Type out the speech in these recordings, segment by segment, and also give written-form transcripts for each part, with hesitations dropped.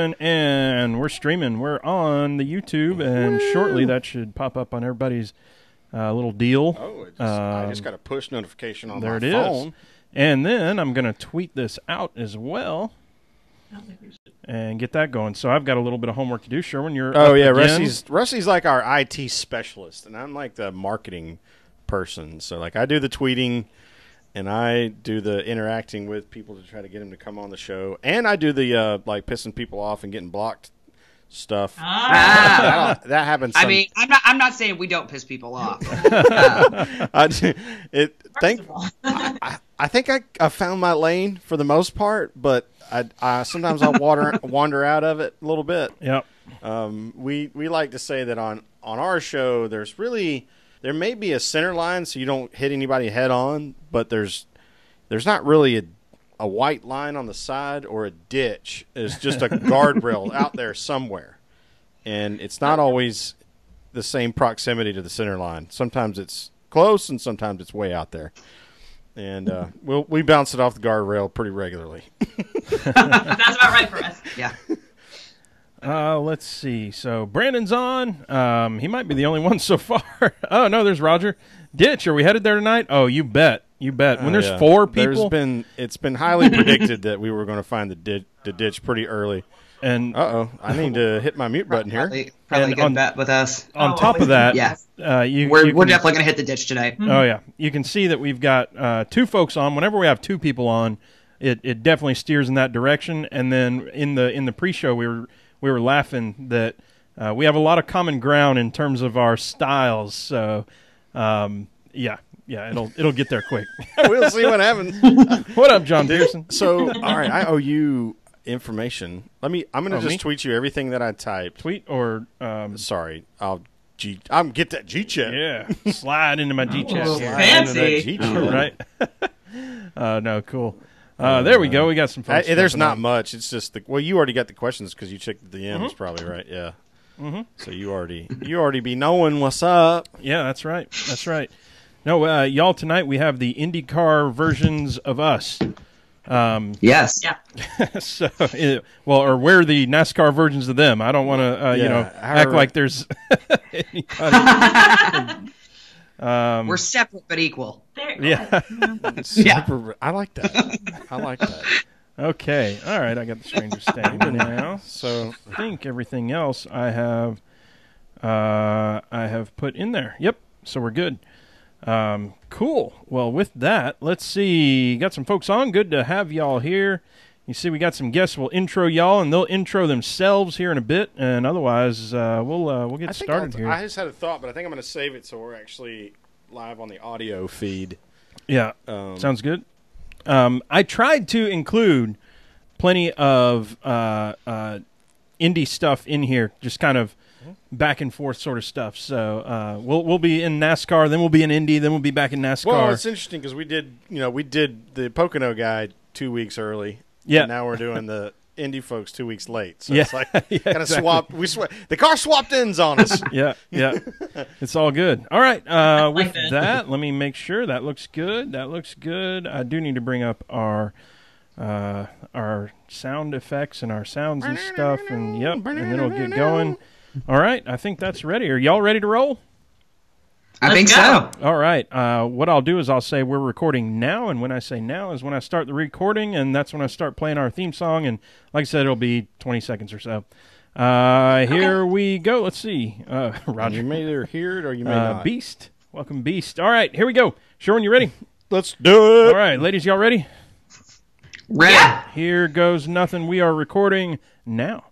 And we're streaming. We're on the YouTube, and shortly that should pop up on everybody's little deal. Oh, I just got a push notification on my phone. There it is. And then I'm going to tweet this out as well and get that going. So I've got a little bit of homework to do. Sherwin, you're up again. Rusty's like our IT specialist, and I'm like the marketing person. So like I do the tweeting, and I do the interacting with people to try to get them to come on the show, and I do the like pissing people off and getting blocked stuff. That happens. I mean, I'm not saying we don't piss people off. I think I found my lane for the most part, but I sometimes I'll wander out of it a little bit. Yep. We like to say that on our show there may be a center line so you don't hit anybody head on, but there's not really a white line on the side or a ditch. It's just a guardrail out there somewhere. And it's not always the same proximity to the center line. Sometimes it's close and sometimes it's way out there. And we bounce it off the guardrail pretty regularly. That's about right for us. Yeah. Let's see. So Brandon's on. He might be the only one so far. Oh, no, there's Roger. Ditch, are we headed there tonight? Oh, you bet. You bet. When there's four people. It's been highly predicted that we were going to find the ditch pretty early. And I need to hit my mute button here. Probably a good bet with us. On top of that, yeah. We're definitely going to hit the ditch tonight. Oh, yeah. You can see that we've got two folks on. Whenever we have two people on, it definitely steers in that direction. And then in the pre-show, we were laughing that we have a lot of common ground in terms of our styles. So, yeah, it'll get there quick. We'll see what happens. What up, John Pearson? So, all right, I owe you information. I'm going to just tweet you everything that I typed. Tweet or sorry, I'll get that G chat. Yeah, slide into my G chat. Fancy, right? No, cool. There we go. We got some folks. There's not much. It's just you already got the questions because you checked the DMs, probably right. Yeah. Mm-hmm. So you already be knowing what's up. Yeah, that's right. That's right. No, y'all, tonight we have the IndyCar versions of us. Yes. Yeah. So, or we're the NASCAR versions of them. I don't want to, act like there's anybody. We're separate but equal. Yeah. I like that. Okay. All right. I got the stranger staying now. So I think everything else I have put in there. Yep. So we're good. Cool. Well, with that, let's see. Got some folks on. Good to have y'all here. You see, we got some guests. We'll intro y'all, and they'll intro themselves here in a bit. And otherwise, we'll get started here. I just had a thought, but I think I'm going to save it so we're actually live on the audio feed. Yeah, sounds good. I tried to include plenty of Indy stuff in here, just kind of back and forth sort of stuff. So we'll be in NASCAR, then we'll be in Indy, then we'll be back in NASCAR. Well, it's interesting because we did the Pocono guy 2 weeks early. Yeah. And now we're doing the Indy folks 2 weeks late. So yeah. It's like kind of swapped. The car swapped ends on us. Yeah. It's all good. All right. With that, let me make sure that looks good. That looks good. I do need to bring up our sound effects and our sounds and stuff. And yep. And then it'll get going. All right. I think that's ready. Are y'all ready to roll? I think so. All right. What I'll do is I'll say we're recording now, and when I say now is when I start the recording, and that's when I start playing our theme song, and like I said, it'll be 20 seconds or so. Here we go. Let's see. Roger. You may either hear it or you may not. Beast. Welcome, Beast. All right. Here we go. Sherwin, you ready? Let's do it. All right. Ladies, y'all ready? Ready. Yeah. Here goes nothing. We are recording now.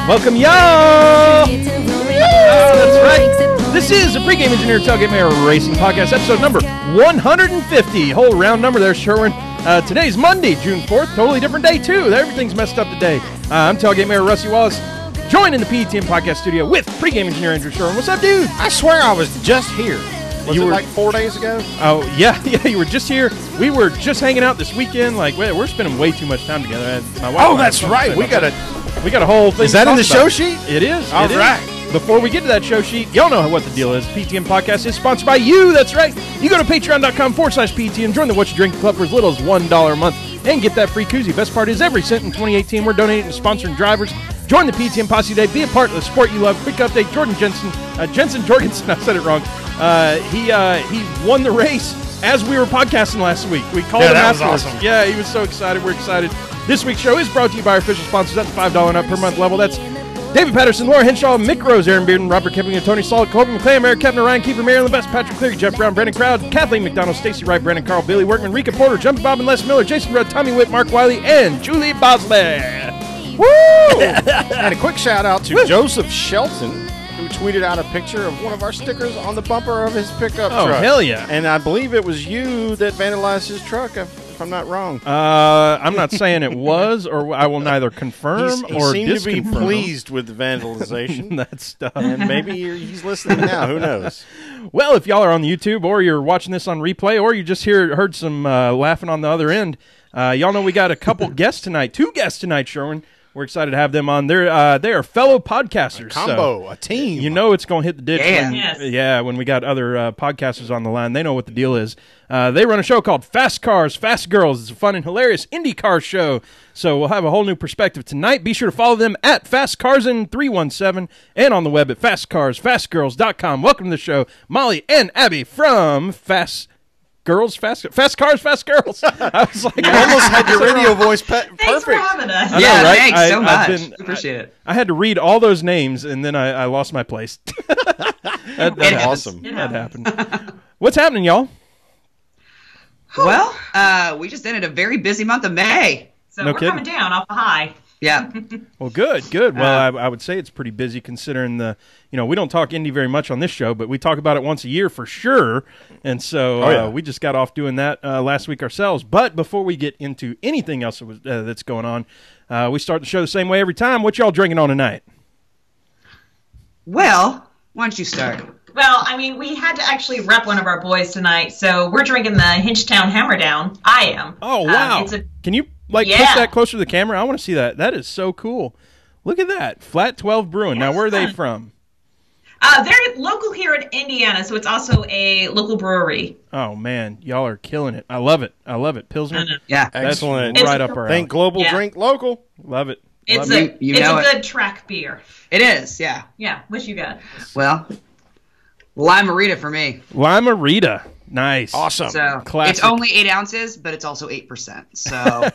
Welcome, y'all! That's right. This is the Pregame Engineer Tailgate Mayor Racing Podcast, episode number 150. Whole round number there, Sherwin. Today's Monday, June 4th. Totally different day, too. Everything's messed up today. I'm Tailgate Mayor Rusty Wallace. joined in the PTM podcast studio with pregame engineer Andrew Sherman. What's up, dude? I swear I was just here. Was it like 4 days ago? Oh, yeah, you were just here. We were just hanging out this weekend. Like, we're spending way too much time together. My wife that's right. We got a whole thing. Is that in the show sheet? It is. All right. Before we get to that show sheet, y'all know what the deal is. PTM Podcast is sponsored by you. That's right. You go to patreon.com/PTM, join the What You Drink Club for as little as $1 a month, and get that free koozie. Best part is every cent in 2018, we're donating to sponsoring drivers. Join the PTM Posse today. Be a part of the sport you love. Quick update, Jensen Jorgensen, I said it wrong. He won the race as we were podcasting last week. We called him afterwards. Awesome. Yeah, he was so excited. We're excited. This week's show is brought to you by our official sponsors at the $5 and up per month level. That's David Patterson, Laura Henshaw, Mick Rose, Aaron Bearden, Robert Kepling, Tony Solid, Colby McClain, Eric Kevin, Ryan Keeper, Marilyn Best, Patrick Cleary, Jeff Brown, Brandon Crowd, Kathleen McDonald, Stacey Wright, Brandon Carl, Billy Workman, Rika Porter, Jumpy Bob and Les Miller, Jason Rudd, Tommy Witt, Mark Wiley, and Julie Bosley. Woo! And a quick shout out to Joseph Shelton, who tweeted out a picture of one of our stickers on the bumper of his pickup truck. Oh, hell yeah. And I believe it was you that vandalized his truck, if I'm not wrong. I'm not saying it was, or I will neither confirm he or seemed disconfirm. to be pleased with the vandalization. That stuff. And maybe he's listening now. Who knows? Well, if y'all are on the YouTube or you're watching this on replay or you just heard some laughing on the other end, y'all know we got a couple guests tonight. 2 guests tonight, Sherwin. We're excited to have them on. They are fellow podcasters. A combo, so a team. You know it's going to hit the ditch. Yeah. When we got other podcasters on the line. They know what the deal is. They run a show called Fast Cars, Fast Girls. It's a fun and hilarious Indy car show. So we'll have a whole new perspective tonight. Be sure to follow them at FastCarsin317 and on the web at FastCarsFastGirls.com. Welcome to the show, Molly and Abby from Fast Cars, Fast Girls. I was like, you almost had your radio voice perfect. Thanks for having us. I know, right? Thanks so much. Appreciate it. I had to read all those names, and then I lost my place. That's awesome. That happened. What's happening, y'all? Well, we just ended a very busy month of May. So No we're kidding. coming down off the high. Yeah. Well, good. Well, I would say it's pretty busy considering we don't talk Indy very much on this show, but we talk about it once a year for sure. And so we just got off doing that last week ourselves. But before we get into anything else that's going on, we start the show the same way every time. What y'all drinking on tonight? Well, why don't you start? Well, I mean, we had to actually rep one of our boys tonight, so we're drinking the Hinchtown Hammer Down. I am. Oh, wow. Can you push that closer to the camera? I want to see that. That is so cool. Look at that. Flat 12 Brewing. Now, where are they from? They're local here in Indiana, so it's also a local brewery. Oh, man. Y'all are killing it. I love it. Pilsner? Yeah. That's excellent. right up our alley. Think global, drink local. Love it. It's Love it. a good track beer. It is, yeah. Yeah, what you got? Well, Lime-A-Rita for me. Lime-A-Rita. Nice. Awesome. So Classic. it's only 8 ounces, but it's also 8%. So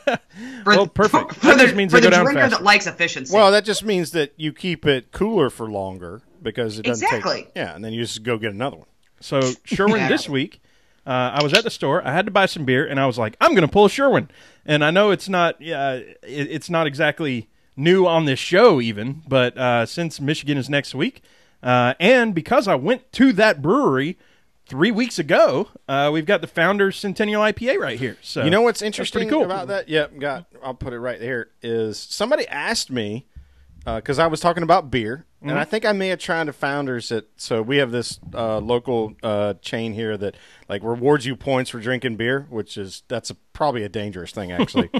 perfect. For That the, just means for they the go down drinker faster. that likes efficiency. Well, that just means that you keep it cooler for longer because it doesn't Exactly. take... Yeah, and then you just go get another one. So, Sherwin, this week, I was at the store. I had to buy some beer, and I was like, I'm going to pull a Sherwin. And I know it's not it's not exactly new on this show even, but since Michigan is next week, and because I went to that brewery 3 weeks ago, we've got the Founders Centennial IPA right here. So you know what's interesting cool. about that? Yep, I'll put it right here. Is somebody asked me because I was talking about beer, and I think I may have tried to Founders it. So we have this local chain here that like rewards you points for drinking beer, that's probably a dangerous thing actually.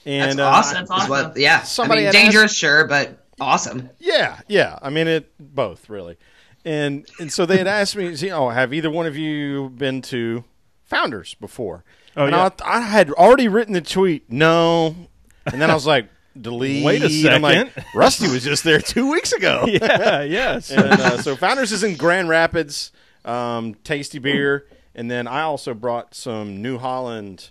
And that's awesome. That's awesome. Yeah. Somebody had dangerous, sure, but awesome. Yeah. I mean, both really. And so they had asked me, have either one of you been to Founders before? Oh, and yeah. I had already written the tweet, no. And then I was like, delete. Wait a second. I'm like, Rusty was just there 2 weeks ago. Yes. And so Founders is in Grand Rapids, tasty beer. And then I also brought some New Holland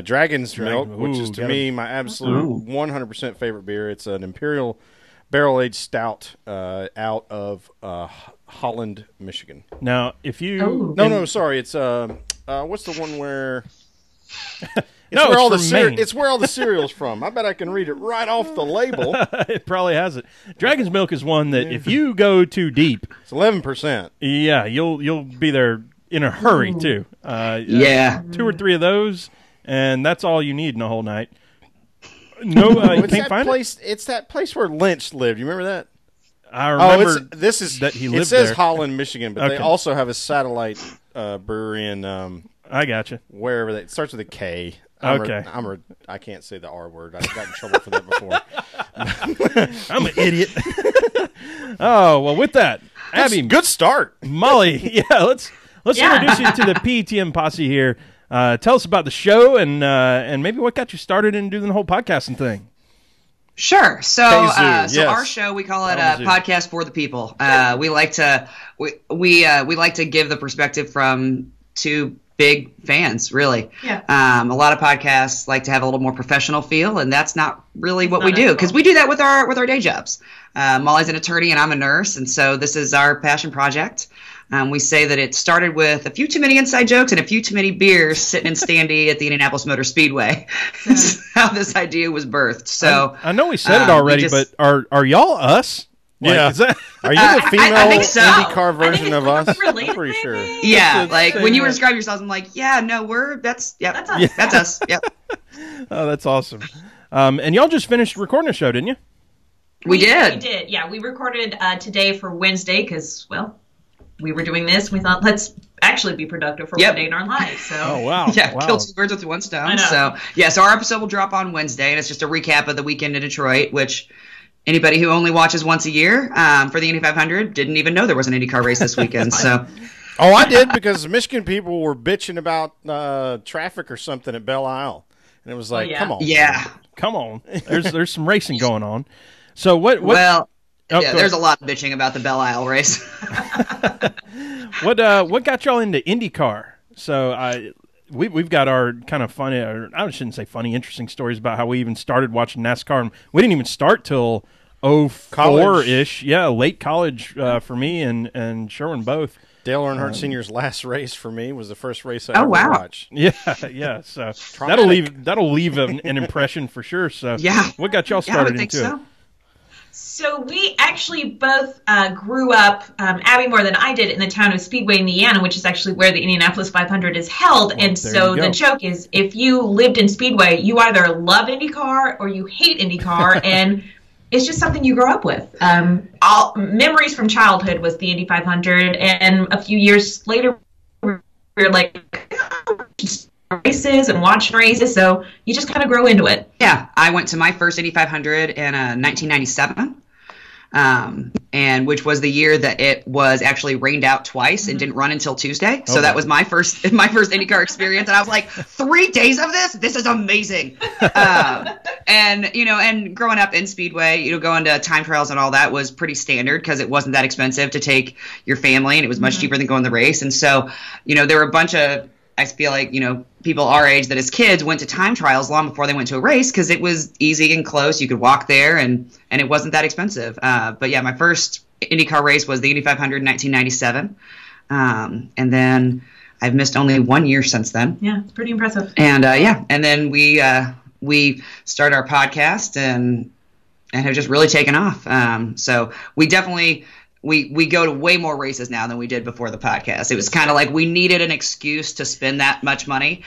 Dragon's Milk, which is to me my absolute 100% favorite beer. It's an Imperial barrel-aged stout out of Holland, Michigan. Now, if you... No, sorry. It's what's the one where... Maine. It's where all the cereal's from. I bet I can read it right off the label. It probably has it. Dragon's Milk is one that if you go too deep... It's 11%. Yeah, you'll be there in a hurry, too. Yeah. 2 or 3 of those, and that's all you need in a whole night. No, you It's can't that find it. place. It's that place where Lynch lived. You remember that? I remember. This is that he It lived says there. Holland, Michigan, but they Okay. also have a satellite brewery in I gotcha. wherever that starts with a K. Okay. I can't say the R word. I got in trouble for that before. I'm an idiot. Oh well, with that, Abby, Good start. Molly, yeah, let's Yeah. introduce you to the PTM posse here. Tell us about the show and maybe what got you started in doing the whole podcasting thing. Sure. So, Kazoo, so yes. our show, we call it Kazoo. a podcast for the people. We like to we like to give the perspective from two big fans, really. Yeah. A lot of podcasts like to have a little more professional feel, and that's not really what we Not do, ethical. because we do that with our day jobs. Molly's an attorney and I'm a nurse, and so this is our passion project. We say that it started with a few too many inside jokes and a few too many beers sitting in standee at the Indianapolis Motor Speedway. That's how this idea was birthed. So I know we said it we already, just- but are y'all us? Like, Yeah. is that, Are you the female I think so. IndyCar I think version it's of like us? related, I'm pretty sure. maybe? yeah, the like same when you were way. describing yourselves, I'm like, yeah, no, that's us. That's us. Yep. oh, that's awesome. And y'all just finished recording a show, didn't you? We did. We did. Yeah, we recorded today for Wednesday because, well, we were doing this. We thought, let's actually be productive for Yep. one day in our lives. So, Oh wow. Yeah, wow. kill two birds with one I stone. know. So yeah, so our episode will drop on Wednesday, and it's just a recap of the weekend in Detroit, which anybody who only watches once a year for the Indy 500 didn't even know there was an IndyCar race this weekend. So Oh, I did, because Michigan people were bitching about traffic or something at Belle Isle, and it was like, yeah. come on, yeah, Come on. There's some racing going on. So what well, Oh, yeah, go there's a ahead. lot of bitching about the Belle Isle race. what got y'all into IndyCar? So we've got our kind of funny, or I shouldn't say funny, interesting stories about how we even started watching NASCAR, and we didn't even start till 04-ish. Yeah, late college for me and Sherwin both. Dale Earnhardt Sr.'s last race for me was the first race I Oh, ever wow. watched. Yeah, yeah. So Traumatic. that'll leave an impression for sure. So Yeah. what got y'all Yeah, I started would think into so. it? So we actually both grew up, Abby more than I did, in the town of Speedway, Indiana, which is actually where the Indianapolis 500 is held. And there so you go. the joke is, if you lived in Speedway, you either love IndyCar or you hate IndyCar, and it's just something you grow up with. All memories from childhood was the Indy 500, and a few years later, we were like, races and watching races, so you just kind of grow into it. Yeah, I went to my first Indy 500 in 1997, and which was the year that it was actually rained out twice and didn't run until Tuesday. So that was my first IndyCar experience, and I was like, 3 days of this? This is amazing. And growing up in Speedway, going to time trials and all that was pretty standard because it wasn't that expensive to take your family, and it was much cheaper than going the race. And so, there were a bunch of, I feel like, people our age that as kids went to time trials long before they went to a race because it was easy and close. You could walk there and it wasn't that expensive. But yeah, my first IndyCar race was the Indy 500 in 1997. And then I've missed only 1 year since then. Yeah, it's pretty impressive. And and then we started our podcast and have just really taken off. So we definitely we go to way more races now than we did before the podcast. It was kind of like we needed an excuse to spend that much money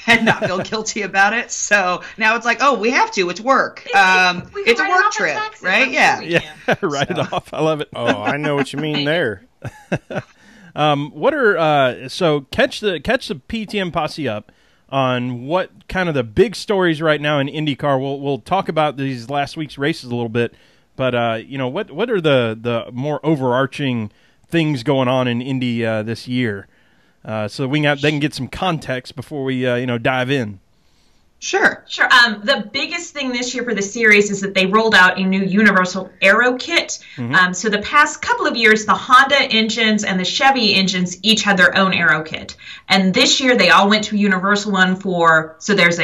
and not feel guilty about it. So now it's like, oh, we have to. It's work. We can It's a write it work off our trip, taxes. right? Yeah. Yeah, write it off. I love it. Oh, I know what you mean there. What are so catch the PTM posse up on what kind of the big stories right now in IndyCar. We'll talk about these last week's races a little bit, but what are the more overarching things going on in Indy this year, so they can get some context before we dive in. Sure. Sure. The biggest thing this year for the series is that they rolled out a new universal aero kit. So the past couple of years, the Honda engines and the Chevy engines each had their own aero kit. And this year, they all went to a universal one so there's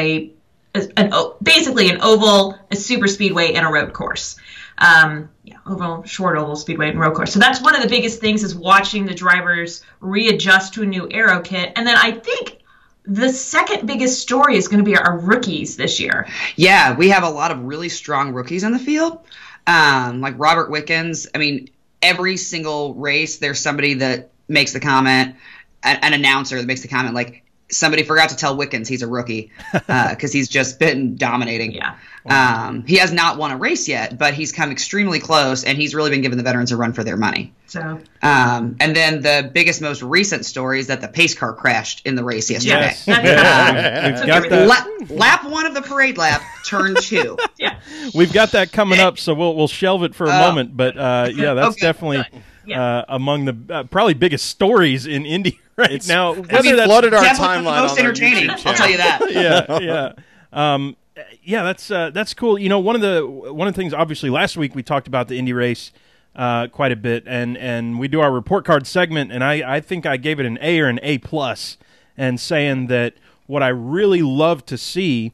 basically an oval, a super speedway, and a road course. Short oval speedway and road course. So that's one of the biggest things, is watching the drivers readjust to a new aero kit. And then I think the second biggest story is going to be our rookies this year. Yeah, we have a lot of really strong rookies in the field, like Robert Wickens. I mean, every single race, there's somebody that makes the comment, an announcer that makes the comment, like, somebody forgot to tell Wickens he's a rookie because he's just been dominating. Yeah. He has not won a race yet, but he's come extremely close, and he's really been giving the veterans a run for their money. So, and then the biggest, most recent story is that the pace car crashed in the race yesterday. Yes. We've got that. Lap 1 of the parade lap, turn 2. Yeah. We've got that coming up, so we'll shelve it for a moment. But yeah, that's definitely among the probably biggest stories in Indy right now. It's flooded our timeline. Most entertaining, I'll tell you that. Yeah. That's cool. You know, one of the things, obviously, last week we talked about the Indy race quite a bit, and we do our report card segment, and I think I gave it an A or an A plus, and saying that what I really love to see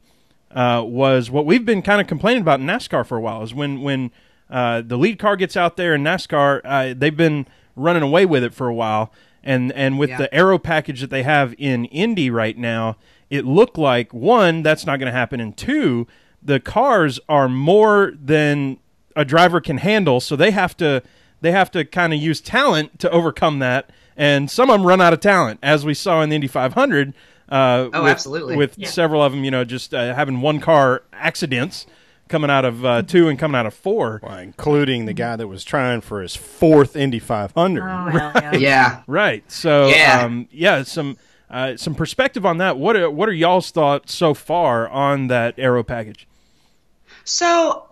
was what we've been kind of complaining about in NASCAR for a while, is when the lead car gets out there in NASCAR, they've been running away with it for a while, and with the aero package that they have in Indy right now, it looked like, one, that's not going to happen, and two, the cars are more than a driver can handle, so they have to kind of use talent to overcome that, and some of them run out of talent, as we saw in the Indy 500. Absolutely. With several of them, just having one car accidents coming out of 2 and coming out of 4. Well, including the guy that was trying for his 4th Indy 500. Oh, hell yeah. Yeah. Right. So, some perspective on that. What are y'all's thoughts so far on that aero package? So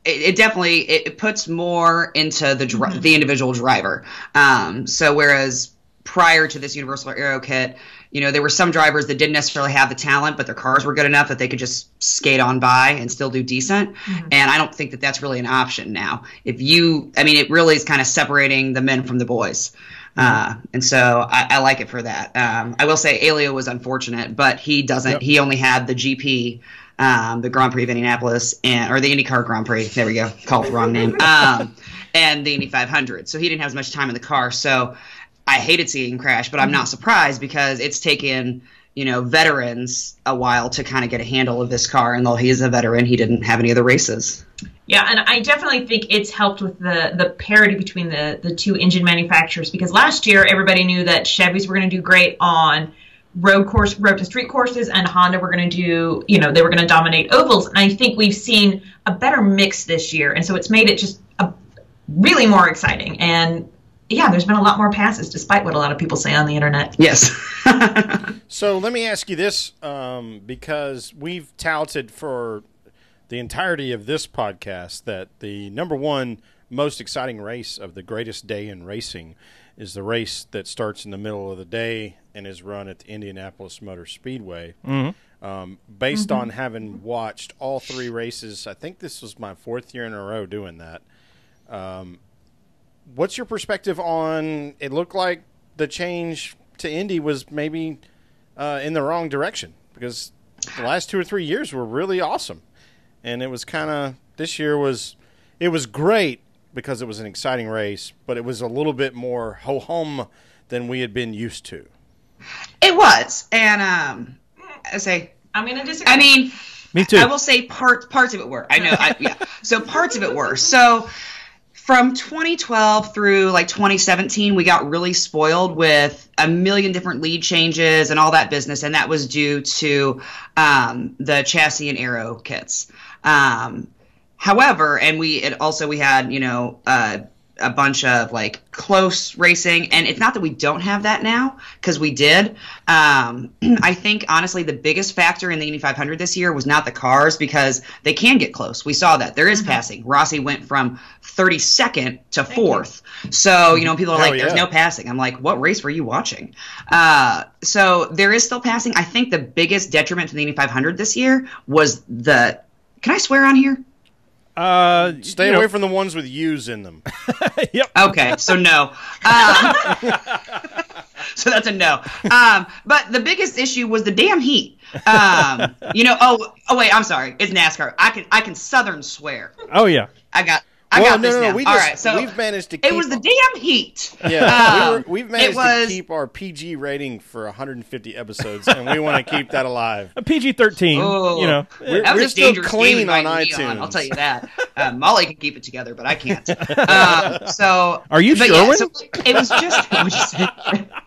it definitely puts more into the individual driver. So whereas prior to this universal aero kit, there were some drivers that didn't necessarily have the talent, but their cars were good enough that they could just skate on by and still do decent. Mm-hmm. And I don't think that that's really an option now. It really is kind of separating the men from the boys. And so I like it for that. I will say Elio was unfortunate, but he doesn't. Yep. He only had the GP, the Grand Prix of Indianapolis, or the IndyCar Grand Prix. There we go. Called the wrong name. And the Indy 500. So he didn't have as much time in the car. So I hated seeing him crash, but I'm not surprised because it's taken veterans a while to kind of get a handle of this car. And though he is a veteran, he didn't have any other races. Yeah, and I definitely think it's helped with the parity between the two engine manufacturers, because last year everybody knew that Chevys were going to do great on road to street courses, and Honda were going to do, they were going to dominate ovals. And I think we've seen a better mix this year, and so it's made it just really more exciting. And yeah, there's been a lot more passes, despite what a lot of people say on the internet. Yes. So let me ask you this, because we've touted for the entirety of this podcast that the number one most exciting race of the greatest day in racing is the race that starts in the middle of the day and is run at the Indianapolis Motor Speedway. Mm-hmm. Based on having watched all 3 races, I think this was my 4th year in a row doing that. What's your perspective on, it looked like the change to Indy was maybe in the wrong direction, because the last 2 or 3 years were really awesome. And it was kind of, this year was great because it was an exciting race, but it was a little bit more ho-hum than we had been used to. It was. And I say, I'm going to disagree. I mean, me too. I will say parts of it were. I know. So parts of it were. So from 2012 through like 2017, we got really spoiled with a million different lead changes and all that business, and that was due to the chassis and aero kits. However, and we had a bunch of like close racing, and it's not that we don't have that now, because we did. I think honestly the biggest factor in the Indy 500 this year was not the cars, because they can get close. We saw that there is passing. Rossi went from 32nd to 4th. So people are like, "There's no passing." I'm like, "What race were you watching?" So there is still passing. I think the biggest detriment to the Indy 500 this year was the. Can I swear on here? Stay away from the ones with U's in them. Yep. Okay, so no. So that's a no. But the biggest issue was the damn heat. Wait, I'm sorry. It's NASCAR. I can Southern swear. Oh yeah. I got this now. All right, so we've managed to keep... It was the damn heat. Yeah, we've managed to keep our PG rating for 150 episodes, and we want to keep that alive. A PG-13, that was we're a still dangerous clean game on iTunes. iTunes. I'll tell you that. Molly can keep it together, but I can't. So are you sure? Yeah, so it was just.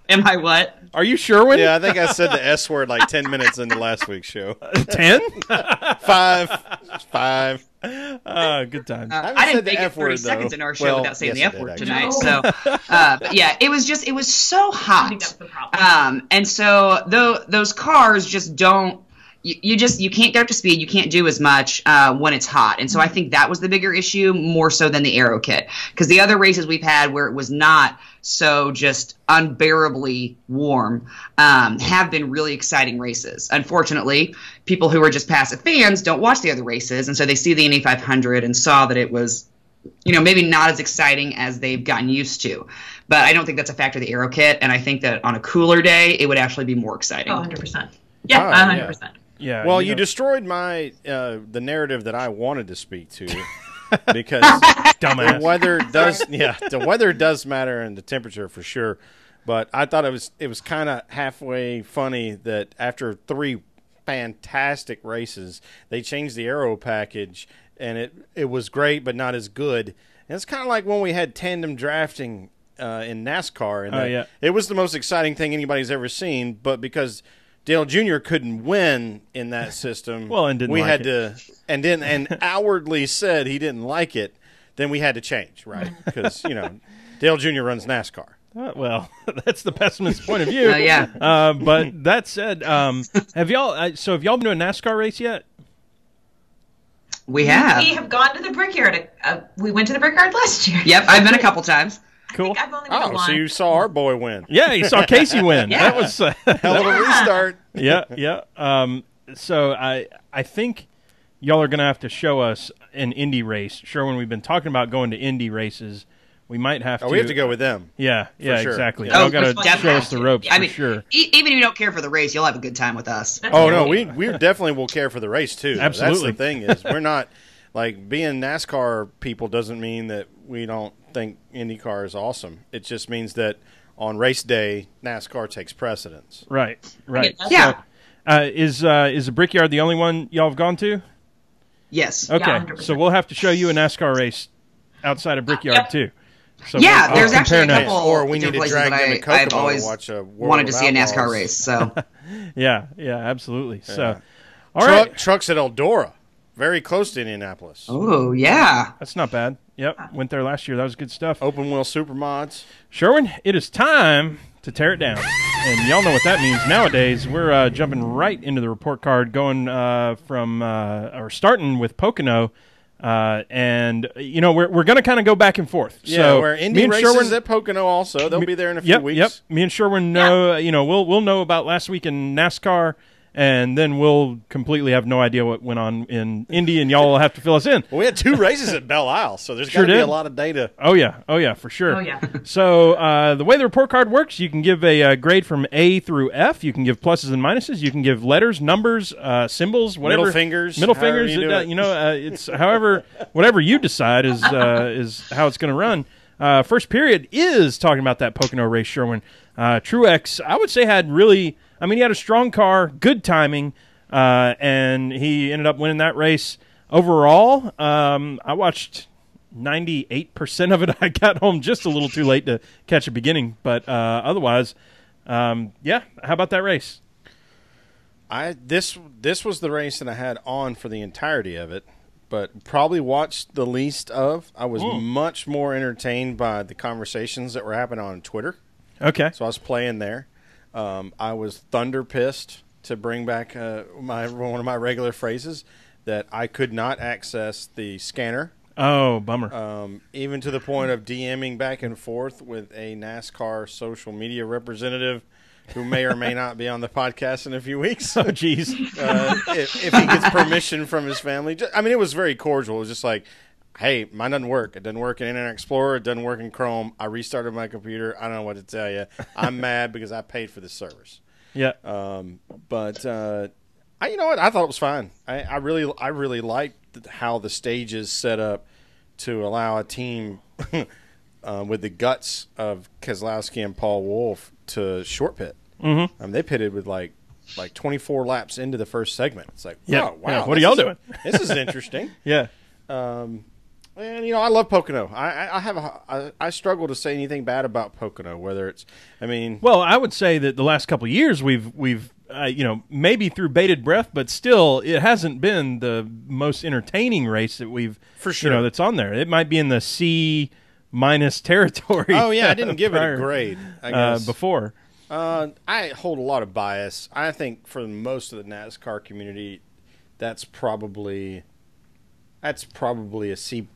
Am I what? Are you Sherwin? Yeah, I think I said the S word like 10 minutes into last week's show. 10? 5. Good times. I didn't said the make it F 30 word, seconds though. in our show Well, without saying yes, the I F word did, tonight. actually. So, but yeah, it was so hot. I think that's the problem. And so those cars just don't. You can't get up to speed. You can't do as much when it's hot, and so I think that was the bigger issue, more so than the aero kit. Because the other races we've had where it was not so just unbearably warm have been really exciting races. Unfortunately, people who are just passive fans don't watch the other races, and so they see the Indy 500 and saw that it was, maybe not as exciting as they've gotten used to. But I don't think that's a factor of the aero kit, and I think that on a cooler day, it would actually be more exciting. 100%. Yeah, Oh, 100%. Yeah. Well, you destroyed my the narrative that I wanted to speak to because dumbass. the weather does matter and the temperature for sure. But I thought it was kind of halfway funny that after 3 fantastic races, they changed the aero package and it was great but not as good. And it's kind of like when we had tandem drafting in NASCAR, and it was the most exciting thing anybody's ever seen, but because Dale Jr. couldn't win in that system. Well, and didn't we like had it. to, and outwardly said he didn't like it. Then we had to change, right? Because Dale Jr. runs NASCAR. Well, that's the pessimist's point of view. Yeah. But that said, have y'all been to a NASCAR race yet? We have. We have gone to the Brickyard. We went to the Brickyard last year. Yep, I've been a couple times. Cool. I've only been to one. So you saw our boy win. Yeah, you saw Casey win. Yeah. That was Hell of a restart. yeah. So I think y'all are gonna have to show us an Indy race. Sherwin, we've been talking about going to Indy races. We might have to. We have to go with them. Yeah, sure. exactly. Yeah. Y'all gotta definitely. show us the ropes I for mean, sure. Even if you don't care for the race, you'll have a good time with us. Oh no, we definitely will care for the race too. Absolutely. That's the thing is we're not like being NASCAR people doesn't mean that we don't think IndyCar is awesome. It just means that on race day, NASCAR takes precedence. Right. Yeah. So, is the Brickyard the only one y'all have gone to? Yes. Okay, Yeah, 100%. so we'll have to show you a NASCAR race outside of Brickyard Yep. too. So Yeah, we'll there's compare actually a notes. couple Or we need different to places drag them to that I've Kokomo always to watch a World wanted to of see a NASCAR Outlaws. race. So Yeah, absolutely. So, Yeah. all right, Trucks at Eldora, very close to Indianapolis. oh yeah. that's not bad. Yep, went there last year. That was good stuff. Open wheel supermods. Sherwin, it is time to tear it down. And y'all know what that means nowadays. We're jumping right into the report card, going starting with Pocono. And, we're going to kind of go back and forth. Yeah, so where Indy me and races Sherwin, at Pocono also. They'll be there in a few weeks. Yep. Me and Sherwin know, we'll know about last week in NASCAR, and then we'll completely have no idea what went on in Indy, and y'all will have to fill us in. Well, we had 2 races at Belle Isle, so there's Sure got to be did. a lot of data. Oh, yeah, for sure. Oh, yeah. So the way the report card works, you can give a grade from A through F. You can give pluses and minuses. You can give letters, numbers, symbols, whatever. Middle fingers. Middle however fingers. you do it. It's however, whatever you decide is how it's going to run. First period is talking about that Pocono race, Sherwin. Truex, I would say, he had a strong car, good timing, and he ended up winning that race. Overall, I watched 98% of it. I got home just a little too late to catch a beginning, but otherwise, how about that race? This was the race that I had on for the entirety of it, but probably watched the least of. I was much more entertained by the conversations that were happening on Twitter. Okay. So I was playing there. I was thunder pissed, to bring back one of my regular phrases, that I could not access the scanner. Oh, bummer. Even to the point of DMing back and forth with a NASCAR social media representative who may or may not be on the podcast in a few weeks. Oh, geez. If he gets permission from his family. It was very cordial. It was just like, hey, mine doesn't work. It doesn't work in Internet Explorer. It doesn't work in Chrome. I restarted my computer. I don't know what to tell you. I'm mad because I paid for the service. Yeah. But you know what? I thought it was fine. I really liked how the stage is set up to allow a team with the guts of Keselowski and Paul Wolfe to short pit. Mm-hmm. They pitted with like 24 laps into the first segment. It's like, Yeah. oh, wow. Yeah. What are y'all doing? This is interesting. Yeah. And And I love Pocono. I struggle to say anything bad about Pocono. Whether it's, well, I would say that the last couple of years we've maybe through bated breath, but still it hasn't been the most entertaining race that we've for sure that's on there. It might be in the C- territory. Oh yeah, I didn't give it a grade. I guess before. I hold a lot of bias. I think for most of the NASCAR community, that's probably a C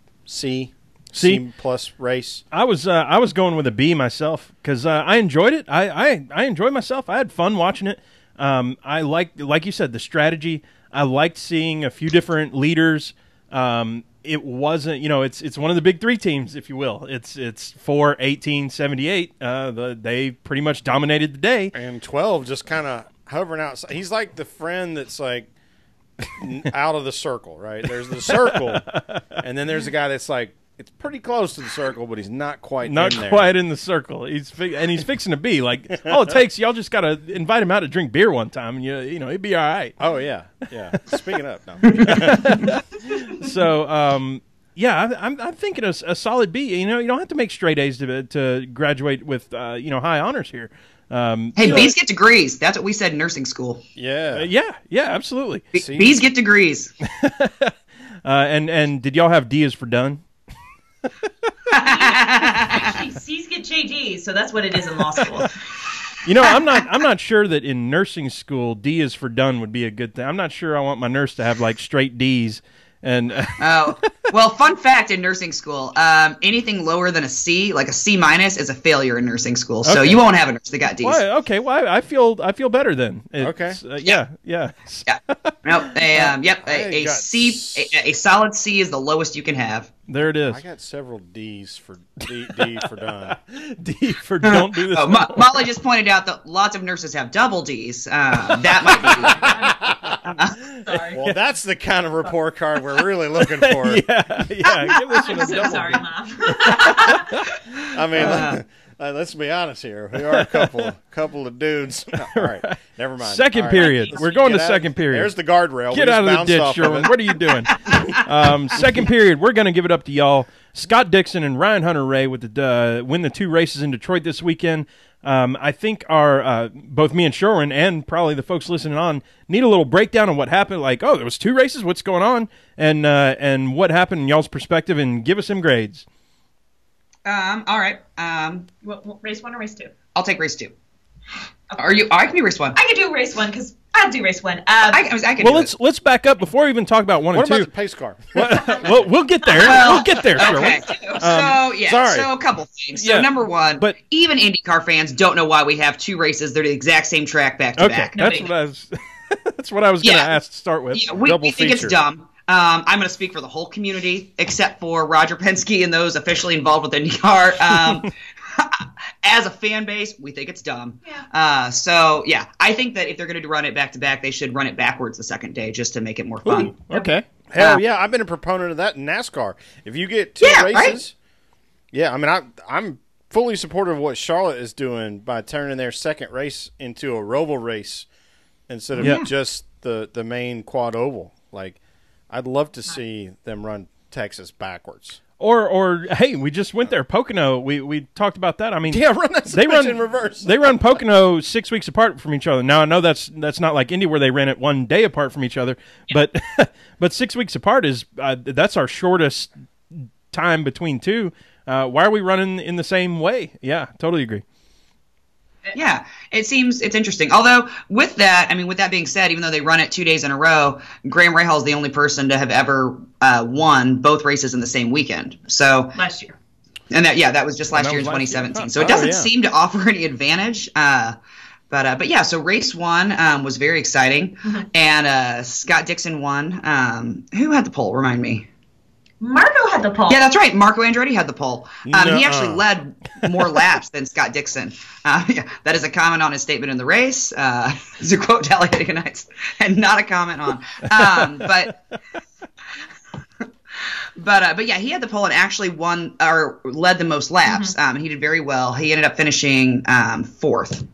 plus race. I was going with a B myself because I enjoyed it. I enjoyed myself. I had fun watching it. I liked, like you said, the strategy. I liked seeing a few different leaders. It wasn't, it's one of the big three teams, if you will. It's 4, 18, 78. They pretty much dominated the day. And 12 just kind of hovering outside. He's like the friend that's like out of the circle, right? There's the circle, and then there's a guy that's like, it's pretty close to the circle, but he's not quite in the circle. He's fixing to be like, all it takes, y'all just gotta invite him out to drink beer one time, and he'd be all right. Oh yeah. Speaking of, no. So I'm thinking a solid B. You don't have to make straight A's to graduate with high honors here. Hey, B's get degrees. That's what we said in nursing school. Yeah. Yeah, absolutely. B's get degrees. And did y'all have D as for done? Actually, C's get JDs, so that's what it is in law school. I'm not sure that in nursing school D is for done would be a good thing. I'm not sure I want my nurse to have like straight D's. And well, fun fact in nursing school, anything lower than a C, like a C minus, is a failure in nursing school. So you won't have a nurse that got D's. Well, okay, well, I feel better then. Okay. Yeah. No, a solid C is the lowest you can have. There it is. I got several D's for D for done. D for don't do this. Molly just pointed out that lots of nurses have double D's. That might be. Sorry. Well, that's the kind of report card we're really looking for. Yeah. Give this one a I'm so double sorry, D. Mom. Let's be honest here. We are a couple of dudes. All right, never mind. Second All period. right. We're going to Get out. second period. There's the guardrail. Get out of the ditch, Sherwin. What are you doing? Second period. We're going to give it up to y'all. Scott Dixon and Ryan Hunter-Reay with the win the 2 races in Detroit this weekend. I think our both me and Sherwin and probably the folks listening on need a little breakdown on what happened. Like, there was 2 races. What's going on? And what happened in y'all's perspective, and give us some grades. All right. Race 1 or race 2? I'll take race 2. Okay. I can do race 1. I could do race 1 because I'll do race 1. I can. Well, let's back up before we even talk about 1 and 2. What about the pace car? Well, we'll get there. We'll get there. Okay. Sorry. So a couple things. So number one, but even IndyCar fans don't know why we have 2 races. They're the exact same track back to back. That's what I was going to ask to start with. Yeah, we think it's dumb. I'm going to speak for the whole community, except for Roger Penske and those officially involved with IndyCar. As a fan base, we think it's dumb. Yeah. I think that if they're going to run it back to back, they should run it backwards the second day just to make it more fun. Ooh, okay. Hell yeah, I've been a proponent of that in NASCAR. If you get 2 races, I'm fully supportive of what Charlotte is doing by turning their second race into a roval race instead of just the main quad oval. Like, I'd love to see them run Texas backwards. Or hey, we just went there. Pocono, we talked about that. I mean, run that in reverse. They run Pocono 6 weeks apart from each other. Now I know that's not like Indy where they ran it 1 day apart from each other, but 6 weeks apart is that's our shortest time between 2. Why are we running in the same way? Yeah, totally agree. Yeah, it's interesting. Although with that being said, even though they run it 2 days in a row, Graham Rahal is the only person to have ever won both races in the same weekend. So last year, and that was just last year in 2017. So it doesn't seem to offer any advantage. But yeah, so race 1 was very exciting, and Scott Dixon won. Who had the pole? Remind me. Marco had the pole. Yeah, that's right. Marco Andretti had the pole. He actually led more laps than Scott Dixon. That is a comment on his statement in the race. It's a quote Talladega Nights, and not a comment on. But yeah, he had the pole and actually won or led the most laps. He did very well. He ended up finishing 4th.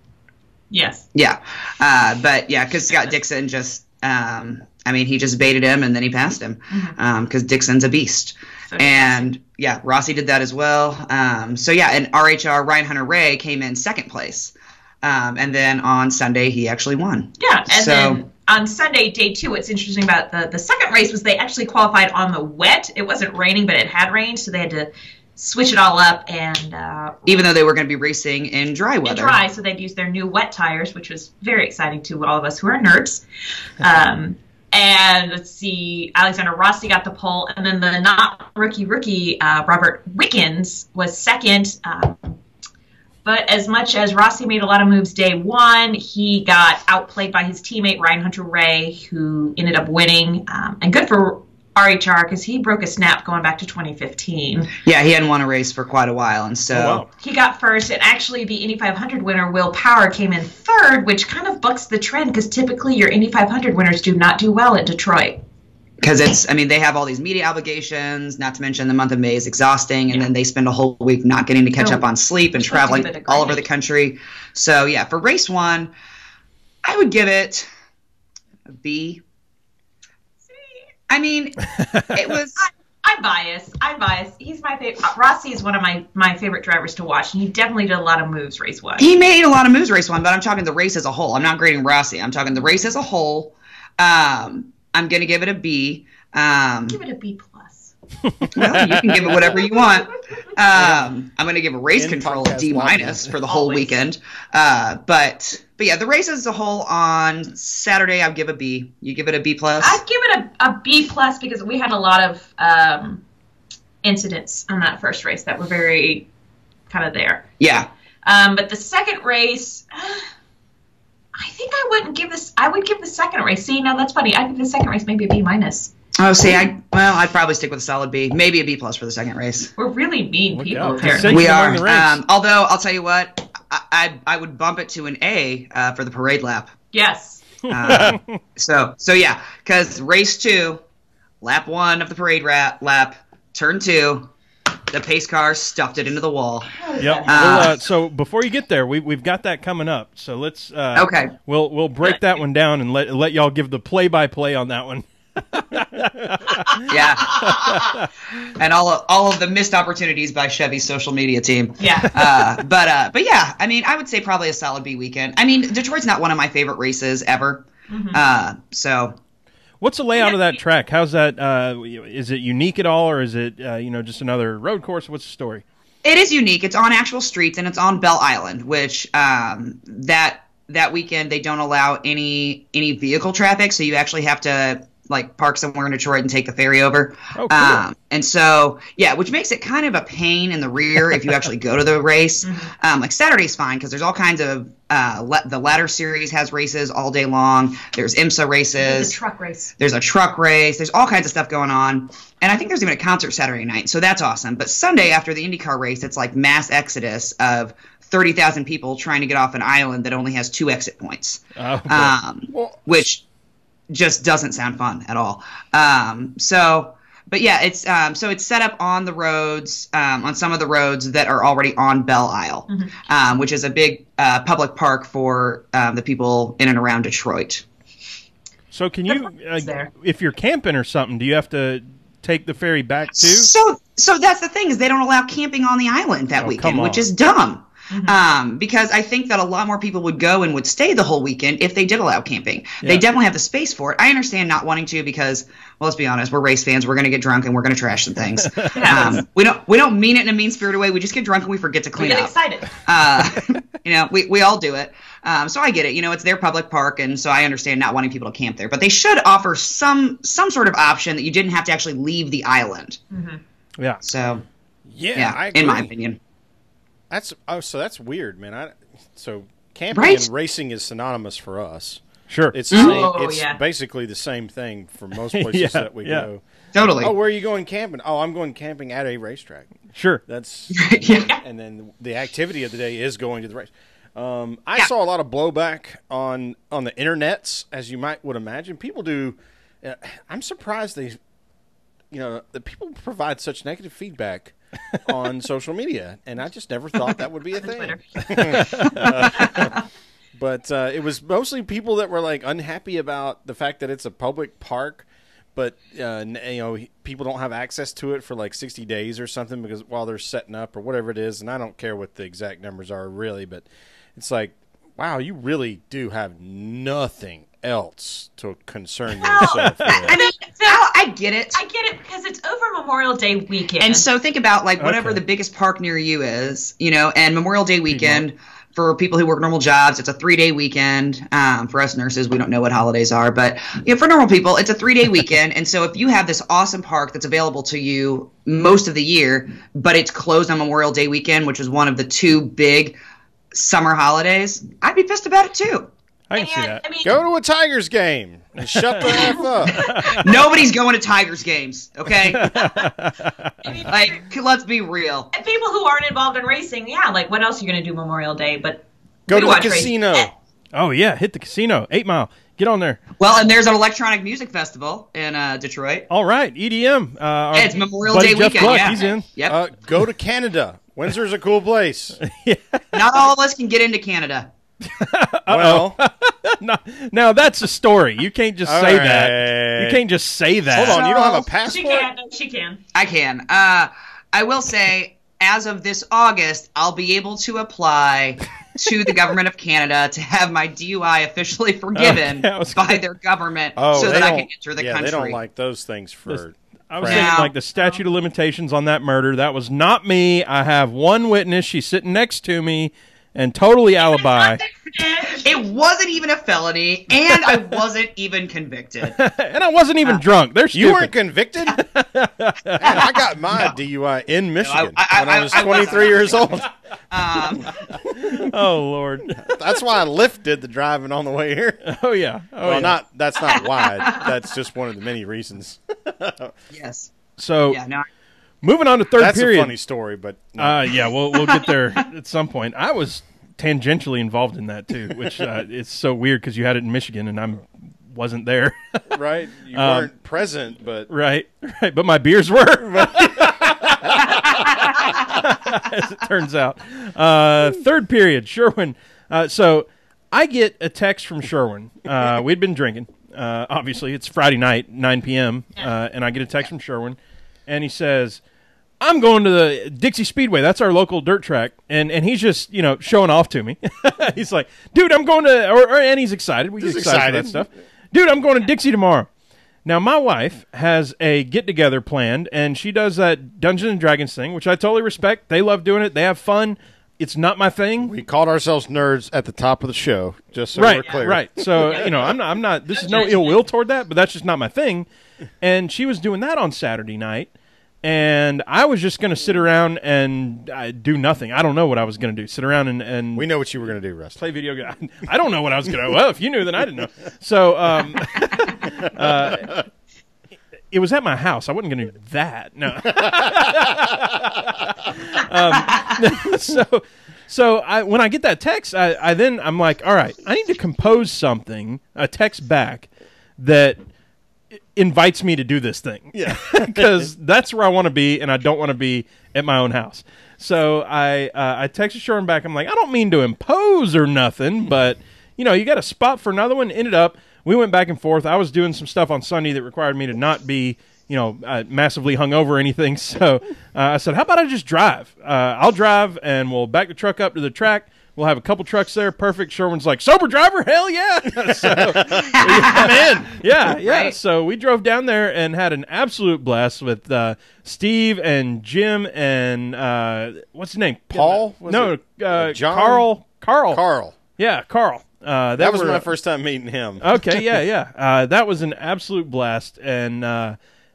Yes. Yeah. Because Scott Dixon just. He just baited him and then he passed him because Dixon's a beast. And yeah, Rossi did that as well. So yeah, and RHR Ryan Hunter-Reay came in second place. And then on Sunday, he actually won. Yeah, and then on Sunday, day 2, what's interesting about the second race was they actually qualified on the wet. It wasn't raining, but it had rained, so they had to switch it all up. And even though they were going to be racing in dry weather. Dry, so they'd use their new wet tires, which was very exciting to all of us who are nerds. And let's see, Alexander Rossi got the pole, and then the not rookie, Robert Wickens was second. But as much as Rossi made a lot of moves day 1, he got outplayed by his teammate Ryan Hunter-Reay, who ended up winning. And good for RHR because he broke a snap going back to 2015. Yeah, he hadn't won a race for quite a while, and so he got first. And actually, the Indy 500 winner Will Power came in third, which kind of bucks the trend because typically your Indy 500 winners do not do well at Detroit. Because they have all these media obligations, not to mention the month of May is exhausting, and then they spend a whole week not getting to catch up on sleep and traveling all over the country. So, yeah, for race 1, I would give it a B. I mean, it was... I'm biased. He's my favorite. Rossi is one of my favorite drivers to watch, and he definitely did a lot of moves race 1. He made a lot of moves race 1, but I'm talking the race as a whole. I'm not grading Rossi. I'm talking the race as a whole. I'm going to give it a B. Give it a B+. Well, you can give it whatever you want. I'm going to give a race control a D- for the whole weekend. But yeah, the race as a whole on Saturday, I'll give a B. You give it a B+? I'd give it a B+ because we had a lot of incidents on that first race that were very kind of there. Yeah. But the second race... I think I wouldn't give this. I would give the second race. See, now that's funny. I'd give the second race maybe a B-. Oh, see, I'd probably stick with a solid B. Maybe a B+ for the second race. We're really mean people, apparently. We are. Although, I'll tell you what, I would bump it to an A for the parade lap. Yes. So yeah, because race 2, lap 1 of the parade lap, turn 2, the pace car stuffed it into the wall. Yep. So before you get there, we've got that coming up. So let's okay. We'll break that one down and let y'all give the play-by-play on that one. Yeah. And all of the missed opportunities by Chevy's social media team. Yeah. But yeah, I mean, I would say probably a solid B weekend. I mean, Detroit's not one of my favorite races ever. Mm-hmm. So. What's the layout of that track? How's that? Is it unique at all, or is it just another road course? What's the story? It is unique. It's on actual streets, and it's on Bell Island, which that weekend they don't allow any vehicle traffic, so you actually have to park somewhere in Detroit and take the ferry over. Oh, cool. And so, yeah, which makes it kind of a pain in the rear if you actually go to the race. Mm-hmm. Saturday's fine because there's all kinds of the ladder series has races all day long. There's IMSA races. There's a truck race. There's a truck race. There's all kinds of stuff going on. And I think there's even a concert Saturday night, so that's awesome. But Sunday after the IndyCar race, it's like mass exodus of 30,000 people trying to get off an island that only has 2 exit points, which just doesn't sound fun at all. But yeah, it's set up on the roads, on some of the roads that are already on Belle Isle, mm-hmm. Which is a big public park for the people in and around Detroit. So can you, if you're camping or something, do you have to take the ferry back too? So that's the thing is they don't allow camping on the island that weekend, which is dumb. Mm-hmm. Because I think that a lot more people would go and would stay the whole weekend if they did allow camping. Yeah. They definitely have the space for it. I understand not wanting to because, well, let's be honest, we're race fans. We're going to get drunk and we're going to trash some things. We don't mean it in a mean-spirited way. We just get drunk and we forget to clean up. We get excited. We all do it. So I get it. It's their public park, and so I understand not wanting people to camp there. But they should offer some sort of option that you didn't have to actually leave the island. Mm-hmm. Yeah. So, yeah, I agree. In my opinion. That's weird, man. So camping and racing is synonymous for us. Sure, it's basically the same thing for most places that we go. Totally. Oh, where are you going camping? Oh, I'm going camping at a racetrack. Sure, that's and then the activity of the day is going to the race. I saw a lot of blowback on the internets, as you would imagine. People do. I'm surprised the people provide such negative feedback on social media, and I just never thought that would be a thing. But it was mostly people that were unhappy about the fact that it's a public park, but people don't have access to it for like 60 days or something because while they're setting up or whatever it is, and I don't care what the exact numbers are really, but it's like, wow, you really do have nothing else to concern yourself with. I mean, I get it. I get it because it's over Memorial Day weekend. And so think about like whatever the biggest park near you is, and Memorial Day weekend for people who work normal jobs, it's a 3-day weekend. For us nurses, we don't know what holidays are, but for normal people, it's a 3-day weekend. And so if you have this awesome park that's available to you most of the year, but it's closed on Memorial Day weekend, which is one of the 2 big summer holidays, I'd be pissed about it too. I can see that. I mean, Go to a Tigers game and shut the F up. Nobody's going to Tigers games, okay? Like, let's be real. and people who aren't involved in racing, like what else are you going to do Memorial Day? But Go to a watch racing. casino. Oh, yeah, hit the casino. 8 Mile. Get on there. Well, and there's an electronic music festival in Detroit. All right, EDM. Yeah, it's Memorial buddy Day Jeff weekend. Gluck, Yeah. he's in. Yep. Go to Canada. Windsor's a cool place. Not all of us can get into Canada. Well, Now that's a story. You can't just say that. right. You can't just say that. hold on, you don't have a She passport? can. No, she can. I can. I will say, as of this August, I'll be able to apply to the government of Canada to have my DUI officially forgiven by their government so that I can enter the country. They don't like those things for... I was crap. saying, like, the statute of limitations on that murder, that was not me. I have one witness. She's sitting next to me and totally alibi. It wasn't even a felony, and I wasn't even convicted. And I wasn't even drunk. They're stupid. You weren't convicted? Man, I got my DUI in Michigan when I was 23 years old. Oh, Lord. That's why Lyft did the driving on the way here. Oh, yeah. Oh, Well, yeah. that's not why. That's just one of the many reasons. Yes. So, Yeah, no. moving on to third That's period. a funny story, but no. Yeah, we'll get there at some point. I was tangentially involved in that, too, which it's so weird because you had it in Michigan and I wasn't there. Right? You weren't present, but... Right. But my beers were. As it turns out. Third period, Sherwin. So I get a text from Sherwin. We'd been drinking. Obviously, it's Friday night, 9 p.m., and I get a text from Sherwin, and he says, I'm going to the Dixie Speedway. That's our local dirt track. And he's just, showing off to me. He's like, dude, I'm going to, and he's excited. We get excited for that stuff. Dude, I'm going to Dixie tomorrow. Now, my wife has a get-together planned, and she does that Dungeons & Dragons thing, which I totally respect. They love doing it. They have fun. It's not my thing. We called ourselves nerds at the top of the show, just so we're clear. Right. So, I'm not, this is no ill will toward that, but that's just not my thing. And she was doing that on Saturday night, and I was just going to sit around and do nothing. I don't know what I was going to do. Sit around and We know what you were going to do, Russ. play video games. I don't know what I was going to. Well, if you knew, then I didn't know. So, it was at my house. I wasn't going to do that. No. So when I get that text, I'm like, all right, I need to compose something, a text back that invites me to do this thing. Yeah. Because that's where I want to be, and I don't want to be at my own house. So I texted Sherwin back. I'm like, I don't mean to impose or nothing, but, you got a spot for another one. Ended up, we went back and forth. I was doing some stuff on Sunday that required me to not be, massively hungover or anything. So I said, how about I just drive? I'll drive, and we'll back the truck up to the track. We'll have a couple trucks there. Perfect. Sherwin's like, sober driver? Hell yeah. So, Man. yeah. Right. So we drove down there and had an absolute blast with Steve and Jim and what's his name? Paul? No, John? Carl. Yeah, Carl. That was my first time meeting him. Okay, yeah. That was an absolute blast, and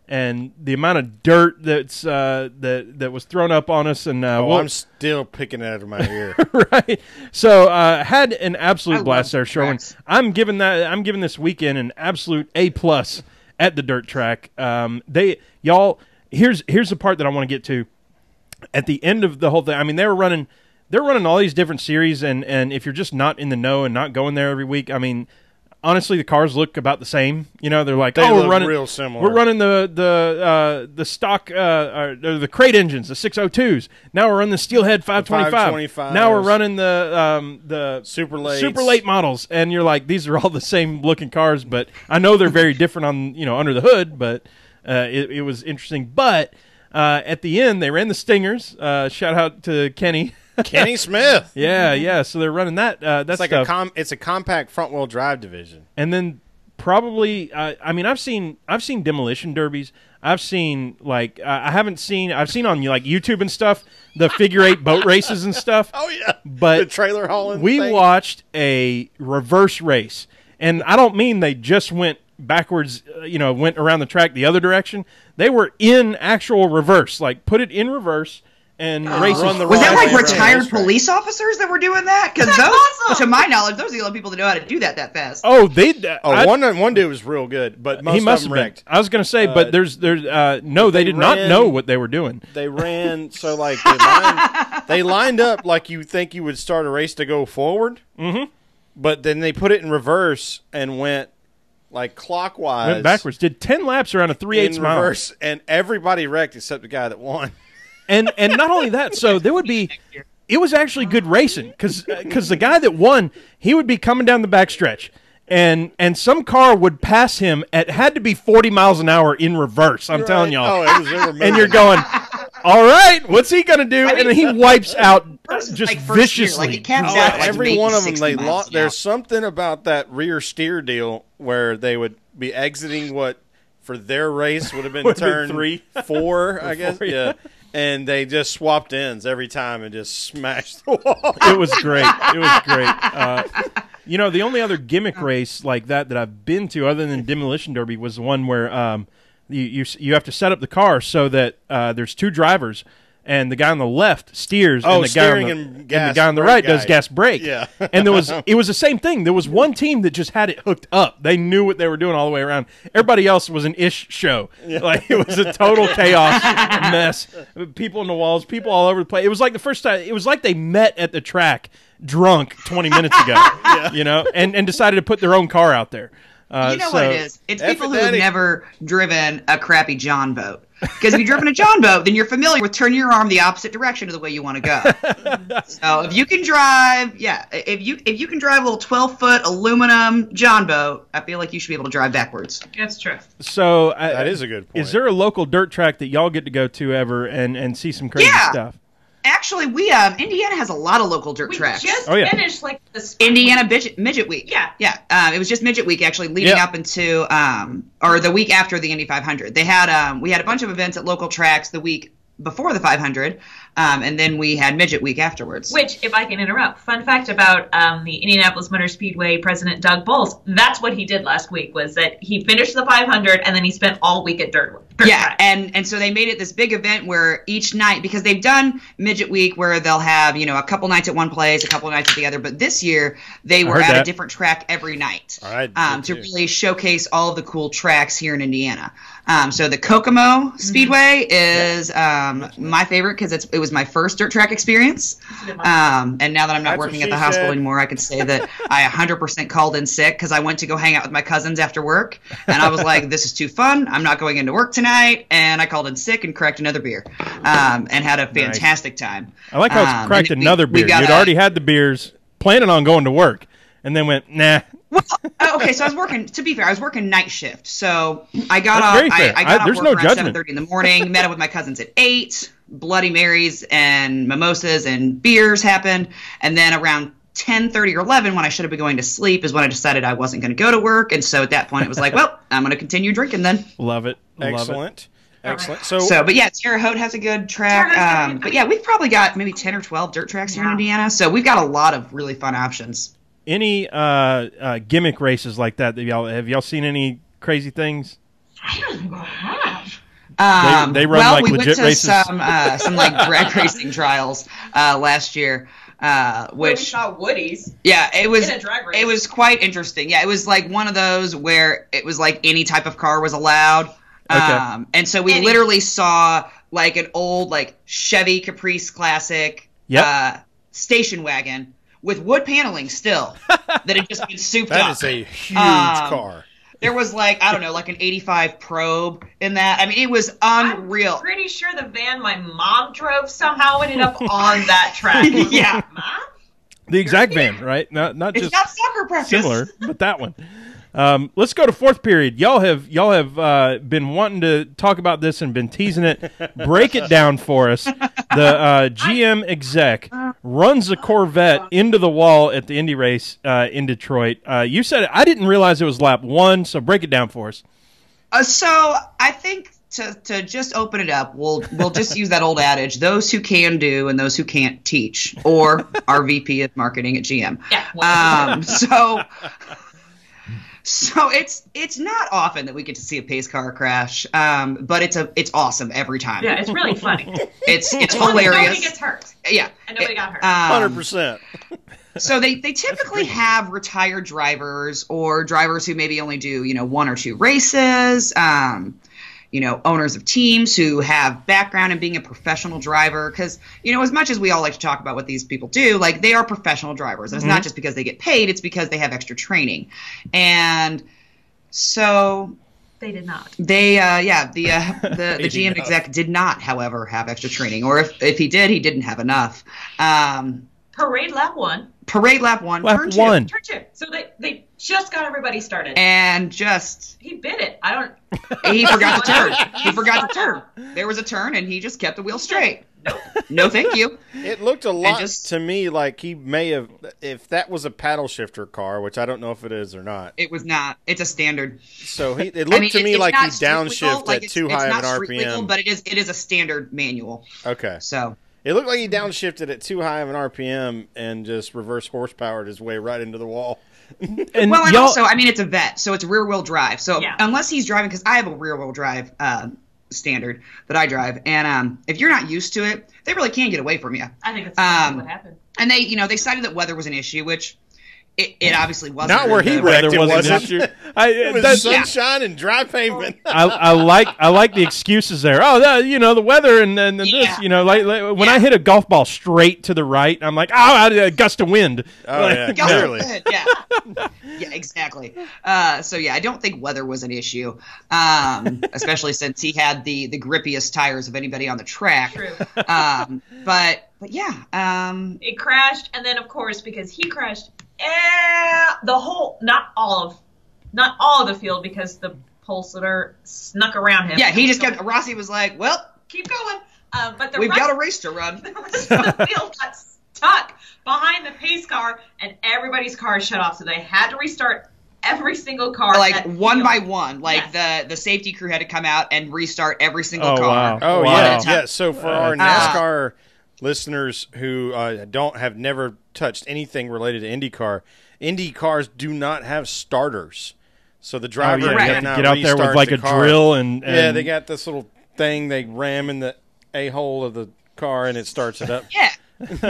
the amount of dirt that was thrown up on us, and I'm still picking it out of my ear. right. So had an absolute blast there, Sherwin. tracks. I'm giving this weekend an absolute A+ at the dirt track. Here's the part that I want to get to. At the end of the whole thing, I mean, they're running all these different series, and if you're just not in the know and not going there every week, I mean, honestly, the cars look about the same. You know, they're like, They we're look running real similar. We're running the stock the crate engines, the 602s. Now we're running the Steelhead 525. Now we're running the super late models, and you're like, these are all the same looking cars, but I know they're very different on under the hood. But it was interesting. But at the end, they ran the Stingers. Shout out to Kenny. Kenny Smith. Yeah. So they're running that. That's like stuff. it's a compact front wheel drive division. And then probably, I've seen demolition derbies. I've seen I've seen on like YouTube and stuff the figure 8 boat races and stuff. Oh yeah, but the trailer hauling. We thing. watched a reverse race, and I don't mean they just went backwards. Went around the track the other direction. They were in actual reverse, like put it in reverse. And races. Run the was that like right retired police officers that were doing that? Because those, to my knowledge, those are the only people that know how to do that fast. Oh, one dude was real good, but most he must of them have wrecked. I was going to say, but there's no, they did not know what they were doing. They ran so like they lined up like you think you would start a race to go forward, but then they put it in reverse and went like clockwise, went backwards, did 10 laps around a 3/8 mile, reverse, and everybody wrecked except the guy that won. And not only that, so there would be, it was actually good racing because the guy that won, he would be coming down the backstretch, and some car would pass him at had to be 40 miles an hour in reverse. I'm telling y'all, and you're going, all right, what's he gonna do? And then he wipes out just viciously. Every one of them, there's something about that rear steer deal where they would be exiting what for their race would have been turn 4, I guess. Yeah. And they just swapped ends every time and just smashed the wall. It was great. The only other gimmick race like that I've been to, other than Demolition Derby, was the one where you have to set up the car so that there's 2 drivers, and the guy on the left steers, and the guy on the right does gas brake. Yeah. And it was the same thing. There was one team that just had it hooked up. They knew what they were doing all the way around. Everybody else was an ish show. Yeah. Like it was a total chaos mess. People in the walls, people all over the place. It was like the first time. It was like they met at the track drunk 20 minutes ago. And decided to put their own car out there. What it is? It's people who have never driven a crappy John boat. Because if you've driven a John boat, then you're familiar with turning your arm the opposite direction of the way you want to go. So if you can drive, if you can drive a little 12-foot aluminum John boat, I feel like you should be able to drive backwards. That's true. So that is a good point. Is there a local dirt track that y'all get to go to ever and see some crazy stuff? Actually, Indiana has a lot of local dirt tracks. We just finished this Indiana Midget Week. Yeah. It was just Midget Week actually, leading up into or the week after the Indy 500. They had we had a bunch of events at local tracks the week before the 500, and then we had Midget Week afterwards. Which, if I can interrupt, fun fact about the Indianapolis Motor Speedway president Doug Bowles, that's what he did last week, was that he finished the 500 and then he spent all week at dirt track. and so they made it this big event where each night, because they've done Midget Week where they'll have, a couple nights at one place, a couple nights at the other, but this year they were at a different track every night to really showcase all of the cool tracks here in Indiana. So the Kokomo Speedway is my favorite because it was my first dirt track experience. And now that I'm not working at the hospital anymore, I can say that I 100% called in sick because I went to go hang out with my cousins after work. And I was like, this is too fun. I'm not going into work tonight. And I called in sick and cracked another beer and had a fantastic time. I like how it's cracked another beer. You'd already had the beers, planning on going to work, and then went, nah. Well, okay, so I was working, to be fair, I was working night shift. So I got off, I got off work around 7:30 in the morning, met up with my cousins at 8, Bloody Marys and mimosas and beers happened. And then around 10:30 or 11, when I should have been going to sleep, is when I decided I wasn't going to go to work. And so at that point, it was like, well, I'm going to continue drinking then. Love it. Excellent. Excellent. But yeah, Terre Haute has a good track. But yeah, we've probably got maybe 10 or 12 dirt tracks here in Indiana. So we've got a lot of really fun options. Any gimmick races like that? Have y'all seen any crazy things? I don't think I have. They run like legit races. Some like drag racing trials last year, which we saw Woody's. Yeah, it was in a drag race. It was quite interesting. Yeah, it was like one of those where it was like any type of car was allowed. Okay. And so we literally saw like an old like Chevy Caprice Classic station wagon with wood paneling still that had just been souped up. That is a huge car. There was like, I don't know, like an 85 probe in that. I mean, it was unreal. I'm pretty sure the van my mom drove somehow ended up on that track. Yeah. Mom? The exact van, right? Not It's just not soccer practice. similar, but that one. Let's go to fourth period. Y'all have been wanting to talk about this and been teasing it. Break it down for us. The GM exec runs a Corvette into the wall at the Indy race in Detroit. You said it. I didn't realize it was lap 1, so break it down for us. So I think to just open it up, we'll just use that old adage: those who can do and those who can't teach. Or our VP of marketing at GM. Yeah. So it's not often that we get to see a pace car crash, but it's awesome every time. Yeah, it's really funny. It's hilarious. Nobody gets hurt. Yeah, And nobody got hurt. 100%. So they typically have retired drivers or drivers who maybe only do 1 or 2 races. Owners of teams who have background in being a professional driver, because as much as we all like to talk about what these people do, like, they are professional drivers, and it's not just because they get paid, it's because they have extra training. And so they did not. They the GM exec did not, however, have extra training, or if he did, he didn't have enough. Parade lap 1. Parade lap 1, Lap turn 2. 1. Turn 2. So they just got everybody started. And just He bit it. I don't. he forgot to turn. He forgot to turn. There was a turn, and he just kept the wheel straight. No, thank you. It looked a lot just- to me like he may have, if that was a paddle shifter car, which I don't know if it is or not. It was not. It's a standard. So it looked to me it's like he not street legal, downshifted like at it's too high of not an street legal, RPM. but it is a standard manual. Okay. So It looked like he downshifted at too high of an RPM and just reverse horsepowered his way right into the wall. And well, and y'all, also, I mean, it's a vet, so it's rear wheel drive. So Yeah. unless he's driving, because I have a rear wheel drive standard that I drive, and if you're not used to it, they really can get away from you. I think that's what happened. And they cited that weather was an issue, which it obviously wasn't. Not where he wrecked, it wasn't wasn't. issue. It was That's- sunshine and dry pavement. I like the excuses there. Oh, the weather and this. Yeah. Like when I hit a golf ball straight to the right, I'm like, a gust of wind. Oh, yeah, Gust of clearly. wind, yeah. Yeah, exactly. So yeah, I don't think weather was an issue, especially since he had the grippiest tires of anybody on the track. True. But yeah, It crashed, and then of course because he crashed, the whole not all of the field, because the Pulsar snuck around him. yeah, he just kept. Rossi was like, "Well, keep going." But the we've rest, got a race to run." the rest of the field got stuck behind the pace car, and everybody's car shut off, so they had to restart every single car. Like at one field. by one, like Yes. the safety crew had to come out and restart every single Oh, car. wow. Oh Wow. yeah, Time. yeah. So for our NASCAR listeners who have never touched anything related to IndyCar, Indy cars do not have starters. So the driver you have to cannot get out there with restart like the a car. drill and Yeah, they got this little thing they ram in the a-hole of the car and it starts it up. Yeah,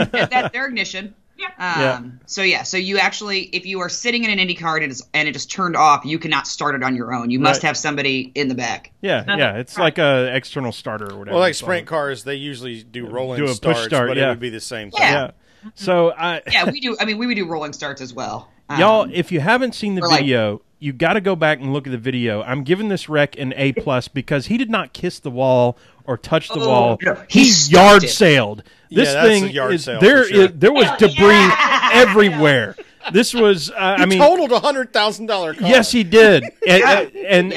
that's their ignition. Yeah. So you actually, if you are sitting in an Indy car and it just turned off, you cannot start it on your own. You must Right. have somebody in the back. It's like a external starter or whatever. Well, like it's sprint called. cars, they usually do rolling Do a push starts, start, but yeah. it would be the same thing. Yeah. So Yeah, we do. I mean, we would do rolling starts as well. y'all, if you haven't seen the or like- video, you got to go back and look at the video. I'm giving this wreck an A+ because he did not kiss the wall or touch the wall. no, He he stopped yard it. sailed. This Yeah, that's thing a yard is sale there. for sure. There was debris everywhere. This was. I mean, Totaled $100,000 car. yes, he did. And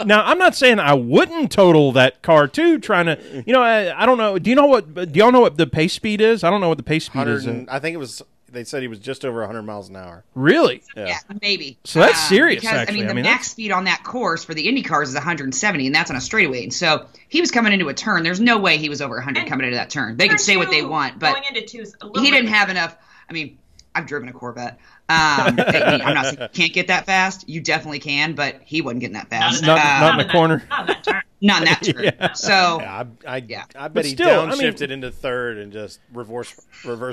now I'm not saying I wouldn't total that car too. Trying to, I don't know. Do y'all know what the pace speed is? I don't know what the pace speed 100 is. and, I think it was. They said he was just over 100 miles an hour. Really? Yeah, maybe. So that's serious, Because, actually. I I mean, mean, the that's- max speed on that course for the Indy cars is 170, and that's on a straightaway. And so he was coming into a turn. There's no way he was over 100 And coming into that turn. They can Turn say what they two, want, but going into two is a little he didn't bit- have enough. I mean, I've driven a Corvette. I'm not saying you can't get that fast. You definitely can, but he wasn't getting that fast. Not in the corner. Not in that turn. Not in that turn. Yeah. So Yeah, I But bet he still, I mean- downshifted into third and just reverse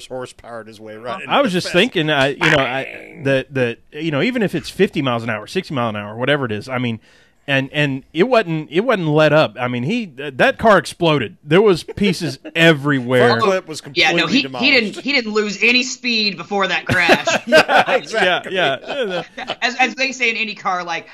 horsepowered his way right. I was into the just fence. thinking, that even if it's 50 miles an hour, 60 miles an hour, whatever it is, I mean, and it wasn't let up. I mean, that car exploded. There was pieces everywhere. Front clip was completely demolished. He didn't lose any speed before that crash. Yeah, exactly. Yeah. As they say in IndyCar, like,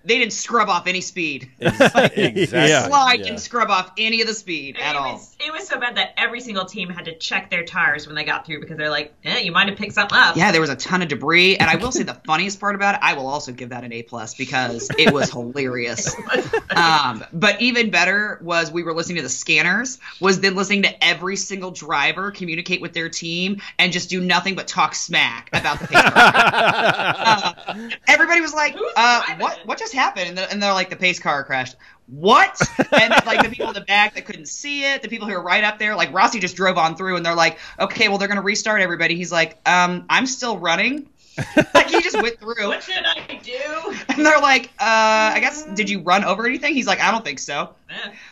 they didn't scrub off any speed. Exactly. Slide didn't scrub off any of the speed at all. It was so bad that every single team had to check their tires when they got through because they're like, you might have picked something up. Yeah, there was a ton of debris. And I will say the funniest part about it, I will also give that an A+ because it was hilarious. But even better was we were listening to the scanners, was then listening to every single driver communicate with their team and just do nothing but talk smack about the pace car. Everybody was like, what just happened? And they're like, the pace car crashed. What? And like the people in the back that couldn't see it, the people who were right up there, like Rossi just drove on through and they're like, okay, well, they're going to restart everybody. He's like, I'm still running. Like he just went through. What should I do? And they're like, I guess, did you run over anything? He's like, I don't think so.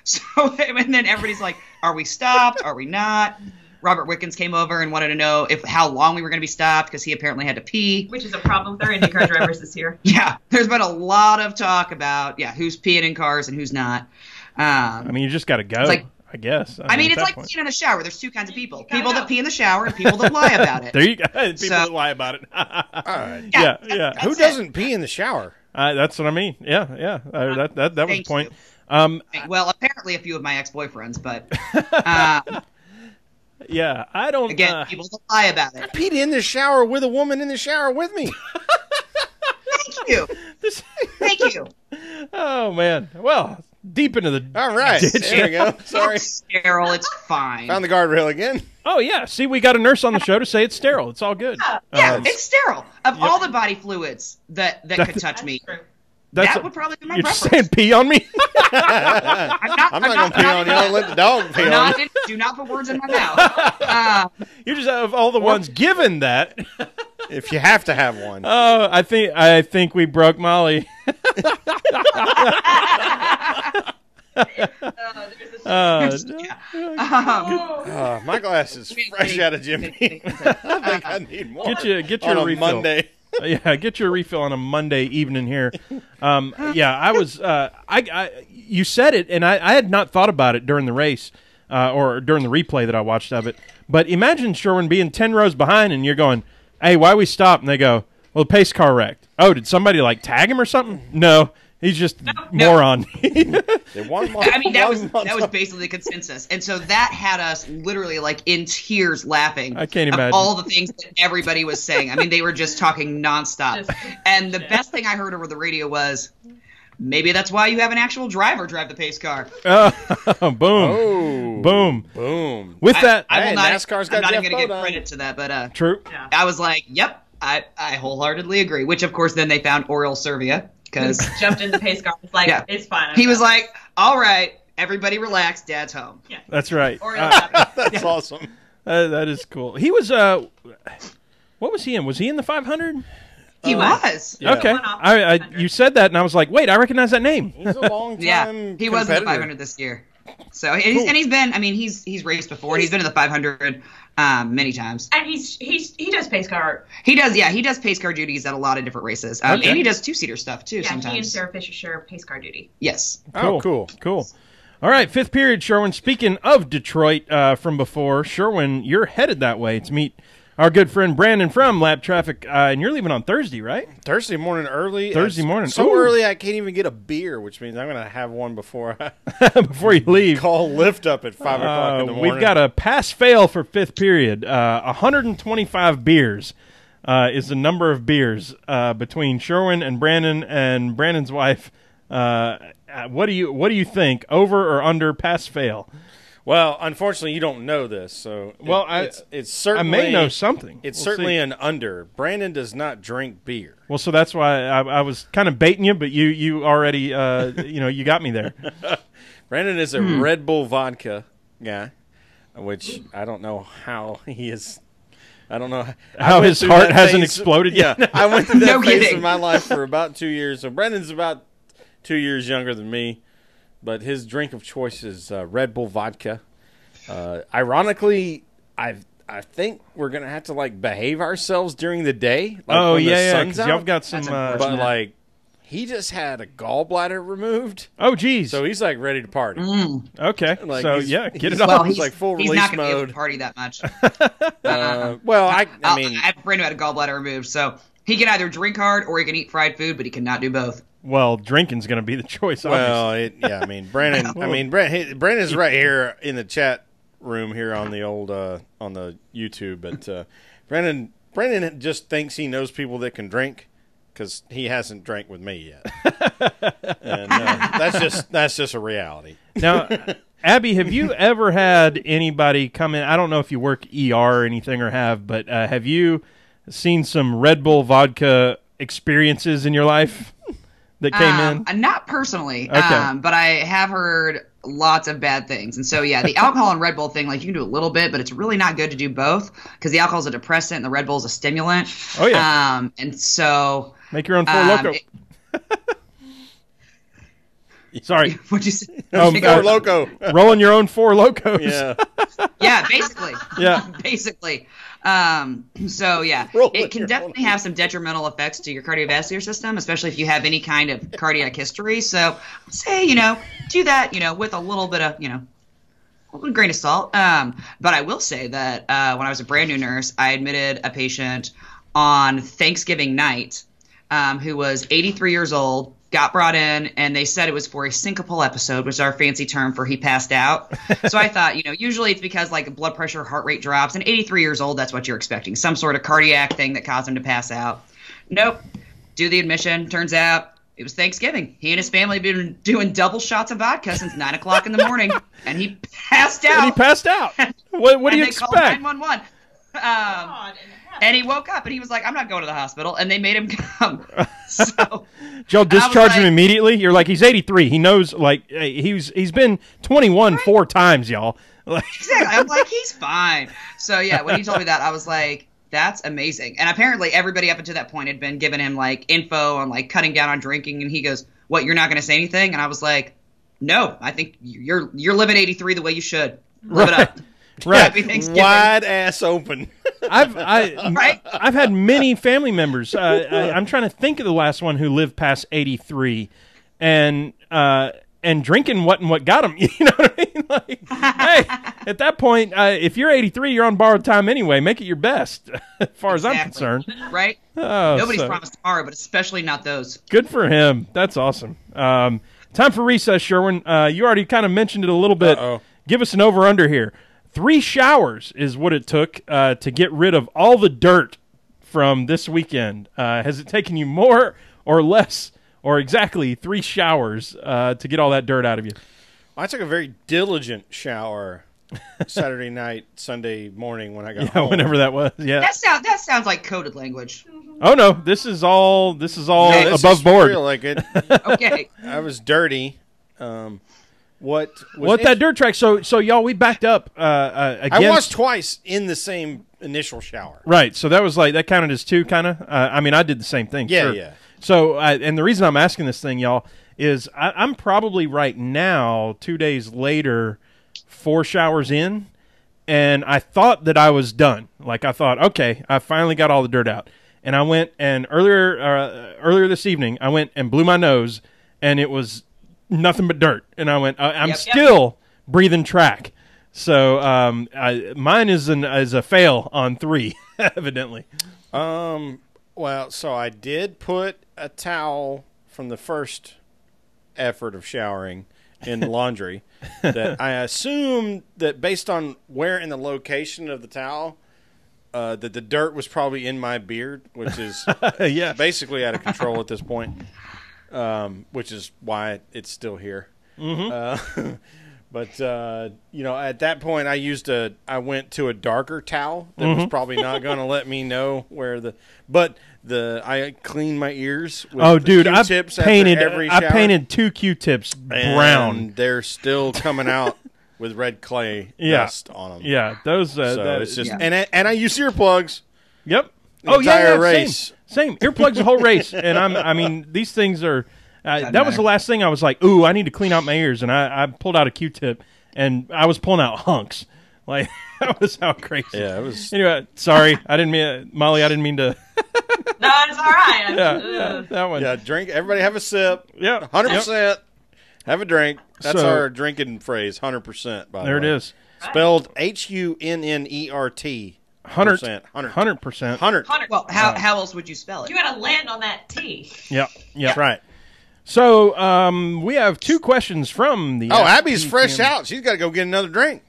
So, and then everybody's like, are we stopped? Are we not? Robert Wickens came over and wanted to know how long we were going to be stopped because he apparently had to pee. Which is a problem with our IndyCar drivers this year. Yeah, there's been a lot of talk about who's peeing in cars and who's not. I mean, you just got to go. Like, I guess. I mean, it's like peeing in the shower. There's two kinds of people: people that pee in the shower and people that lie about it. There you go. People that lie about it. All right. Yeah. Who doesn't pee in the shower? That's what I mean. Yeah. That was the point. Well, apparently a few of my ex-boyfriends, but yeah, I don't. Again, people that lie about it. I peed in the shower with a woman in the shower with me. Thank you. Thank you. Oh man. Well, deep into the All right. ditch. There we go. Sorry. It's sterile. It's fine. Found the guardrail again. Oh yeah. See, we got a nurse on the show to say it's sterile. It's all good. Yeah, it's sterile. Of all the body fluids that could touch me, that would probably be my you're preference. just saying pee on me? I'm not going to pee on you. I'll let the dog pee on you. Do not put words in my mouth. You just of all the ones given that. If you have to have one. Oh, I think we broke Molly. My glass is fresh out of Jimmy. I think I need more. Get on your a refill. Monday. Yeah, get your refill on a Monday evening here. I was. You said it, and I had not thought about it during the race or during the replay that I watched of it. But imagine Sherwin being 10 rows behind, and you're going, "Hey, why we stopped?" And they go, "Well, the pace car wrecked." Oh, did somebody like tag him or something? No. He's just moron. I mean, that was basically the consensus. And so that had us literally like in tears laughing. I can't imagine. All the things that everybody was saying. I mean, they were just talking nonstop. And the best thing I heard over the radio was, maybe that's why you have an actual driver drive the pace car. Boom. Boom. With that, NASCAR's got I'm not Jeff even going to give Bodine. credit to that, but true. I was like, yep, I wholeheartedly agree. Which, of course, then they found Oriol Servia. Because jumped in the pace car. It's like, it's fine. He was like, all right, everybody relax, Dad's home. Yeah. That's right. That's awesome. That is cool. He was, what was he in? Was he in the 500? He was. Yeah. Okay. You said that, and I was like, wait, I recognize that name. He's a long time he was in the 500 this year. So, and he's been, I mean, he's raced before, and he's been in the 500 many times. And he does pace car. He does pace car duties at a lot of different races. And he does two-seater stuff, too, sometimes. He and Sarah Fisher share pace car duty. Yes. Cool. All right, fifth period, Sherwin. Speaking of Detroit from before, Sherwin, you're headed that way to meet our good friend Brandon from Lab Traffic, and you're leaving on Thursday, right? Thursday morning early. Thursday morning. So early I can't even get a beer, which means I'm going to have one before before you leave. Call Lyft up at 5 o'clock in the morning. We've got a pass-fail for fifth period. 125 beers is the number of beers between Sherwin and Brandon's wife. What do you think? Over or under pass-fail? Well, unfortunately, you don't know this, so it's certainly I may know something. It's certainly an under. Brandon does not drink beer. Well, so that's why I was kind of baiting you, but you already you got me there. Brandon is a Red Bull vodka guy, which I don't know how he is. I don't know how his heart hasn't exploded yet. Yeah, I went through that phase of my life for about 2 years. So Brandon's about 2 years younger than me. But his drink of choice is Red Bull vodka. Ironically, I think we're gonna have to behave ourselves during the day. When the sun's out. Y'all got some. But he just had a gallbladder removed. Oh, geez. So he's like ready to party. Okay. Like, So, get it on. Well, He's like full he's release not going to be able mode. to party that much. Well, I mean, I have a friend who had a gallbladder removed, so he can either drink hard or he can eat fried food, but he cannot do both. Well, drinking's going to be the choice, obviously. well, I mean, Brandon. Brandon's right here in the chat room here on the old on the YouTube, but Brandon just thinks he knows people that can drink because he hasn't drank with me yet, and that's just a reality. Now, Abby, have you ever had anybody come in? I don't know if you work ER or anything or have, but have you seen some Red Bull vodka experiences in your life that came in? Not personally, Okay. but I have heard lots of bad things. And so, yeah, the alcohol and Red Bull thing, like, you can do a little bit, but it's really not good to do both because the alcohol is a depressant and the Red Bull is a stimulant. Oh, yeah. And so... Make your own Four Loko. Sorry. What'd you say? Four Loco. Rolling your own Four Locos. Yeah. Yeah, basically. Yeah. Basically. So, yeah, Rolling it can your definitely own. have some detrimental effects to your cardiovascular system, especially if you have any kind of cardiac history. So, say, do that, with a little bit of, a little grain of salt. But I will say that when I was a brand new nurse, I admitted a patient on Thanksgiving night who was 83 years old, got brought in, and they said it was for a syncopal episode, which is our fancy term for he passed out. So I thought, usually it's because like blood pressure, heart rate drops, and 83 years old, that's what you're expecting. Some sort of cardiac thing that caused him to pass out. Nope. Do the admission. Turns out it was Thanksgiving. He and his family had been doing double shots of vodka since 9 o'clock in the morning, and he passed out. And he passed out. What do you They called expect? 911. And he woke up and he was like, I'm not going to the hospital. And they made him come. So Joe discharged him like- immediately. You're like, he's 83. He knows, like, he's been 21 4 times, y'all. Like, exactly. I'm like, he's fine. So yeah, when he told me that, I was like, that's amazing. And apparently everybody up until that point had been giving him like info on like cutting down on drinking. And he goes, what, you're not going to say anything? And I was like, no, I think you're living 83 the way you should. Live it up. Right. Happy Thanksgiving. Wide ass open. Right? I've had many family members. I'm trying to think of the last one who lived past 83, and drinking wasn't what got him. You know what I mean? Like, hey, at that point, if you're 83, you're on borrowed time anyway. Make it your best, as far as I'm concerned. Right? Oh, Nobody's so promised tomorrow, but especially not those. good for him. That's awesome. Time for recess, Sherwin. You already kind of mentioned it a little bit. Uh-oh. Give us an over-under here. 3 showers is what it took to get rid of all the dirt from this weekend. Has it taken you more or less or exactly 3 showers to get all that dirt out of you? I took a very diligent shower Saturday night, Sunday morning when I got home. Whenever that was. Yeah. That sounds like coded language. Oh no, this is all Yeah, this above is board. real, like it. Okay. I was dirty. That dirt track? So y'all, we backed up against. I washed twice in the same initial shower. Right, so that was like that counted as 2, kind of. I mean, I did the same thing. Yeah, sure. yeah. So, and the reason I'm asking this thing, y'all, is I'm probably right now 2 days later, 4 showers in, and I thought that I was done. Like I thought, okay, I finally got all the dirt out, and I went and earlier this evening, I went and blew my nose, and it was nothing but dirt, and I went, I'm still breathing track. So mine is a fail on 3, evidently. Well, so I did put a towel from the first effort of showering in the laundry that I assumed that based on where in the location of the towel, that the dirt was probably in my beard, which is Yeah. basically out of control at this point, which is why it's still here. Mm-hmm. But at that point, I went to a darker towel that was probably not going to let me know where I cleaned my ears with Q-tips after every shower. I painted 2 Q-tips brown. And they're still coming out with red clay dust on them. Yeah, those. So it's just and I use earplugs. Yep. The entire race. Same. Earplugs the whole race, and I mean, these things are. That was the last thing I was like, ooh, I need to clean out my ears, and I pulled out a Q-tip, and I was pulling out hunks. Like, that was how crazy. Yeah, it was. Anyway, sorry, I didn't mean Molly. I didn't mean to. No, it's all right. Yeah, that one. Yeah, drink. Everybody have a sip. Yeah. 100%. Have a drink. That's So- our drinking phrase, 100%, by the way. There it is. Spelled Hunnert. 100%. 100%. 100. Well, how else would you spell it? You got to land on that T. Yep. That's right. So we have 2 questions from the. Oh, Abby's fresh out. She's got to go get another drink.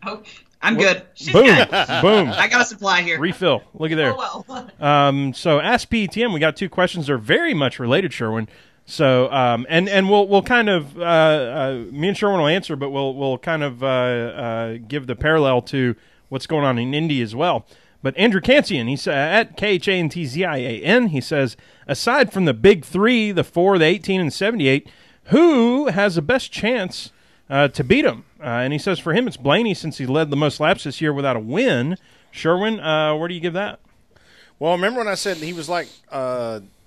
Oh, I'm good. Boom. I Boom. got a supply here. Refill. Look at there. well. So Ask PETM, we got 2 questions. They're very much related, Sherwin. So and we'll kind of me and Sherwin will answer, but we'll kind of give the parallel to what's going on in Indy as well. But Andrew Kantian, he's at KHANTZIAN. He says, aside from the big 3, the 4, the 18, and the 78, who has the best chance to beat him? And he says for him it's Blaney, since he led the most laps this year without a win. Sherwin, where do you give that? Well, remember when I said he was like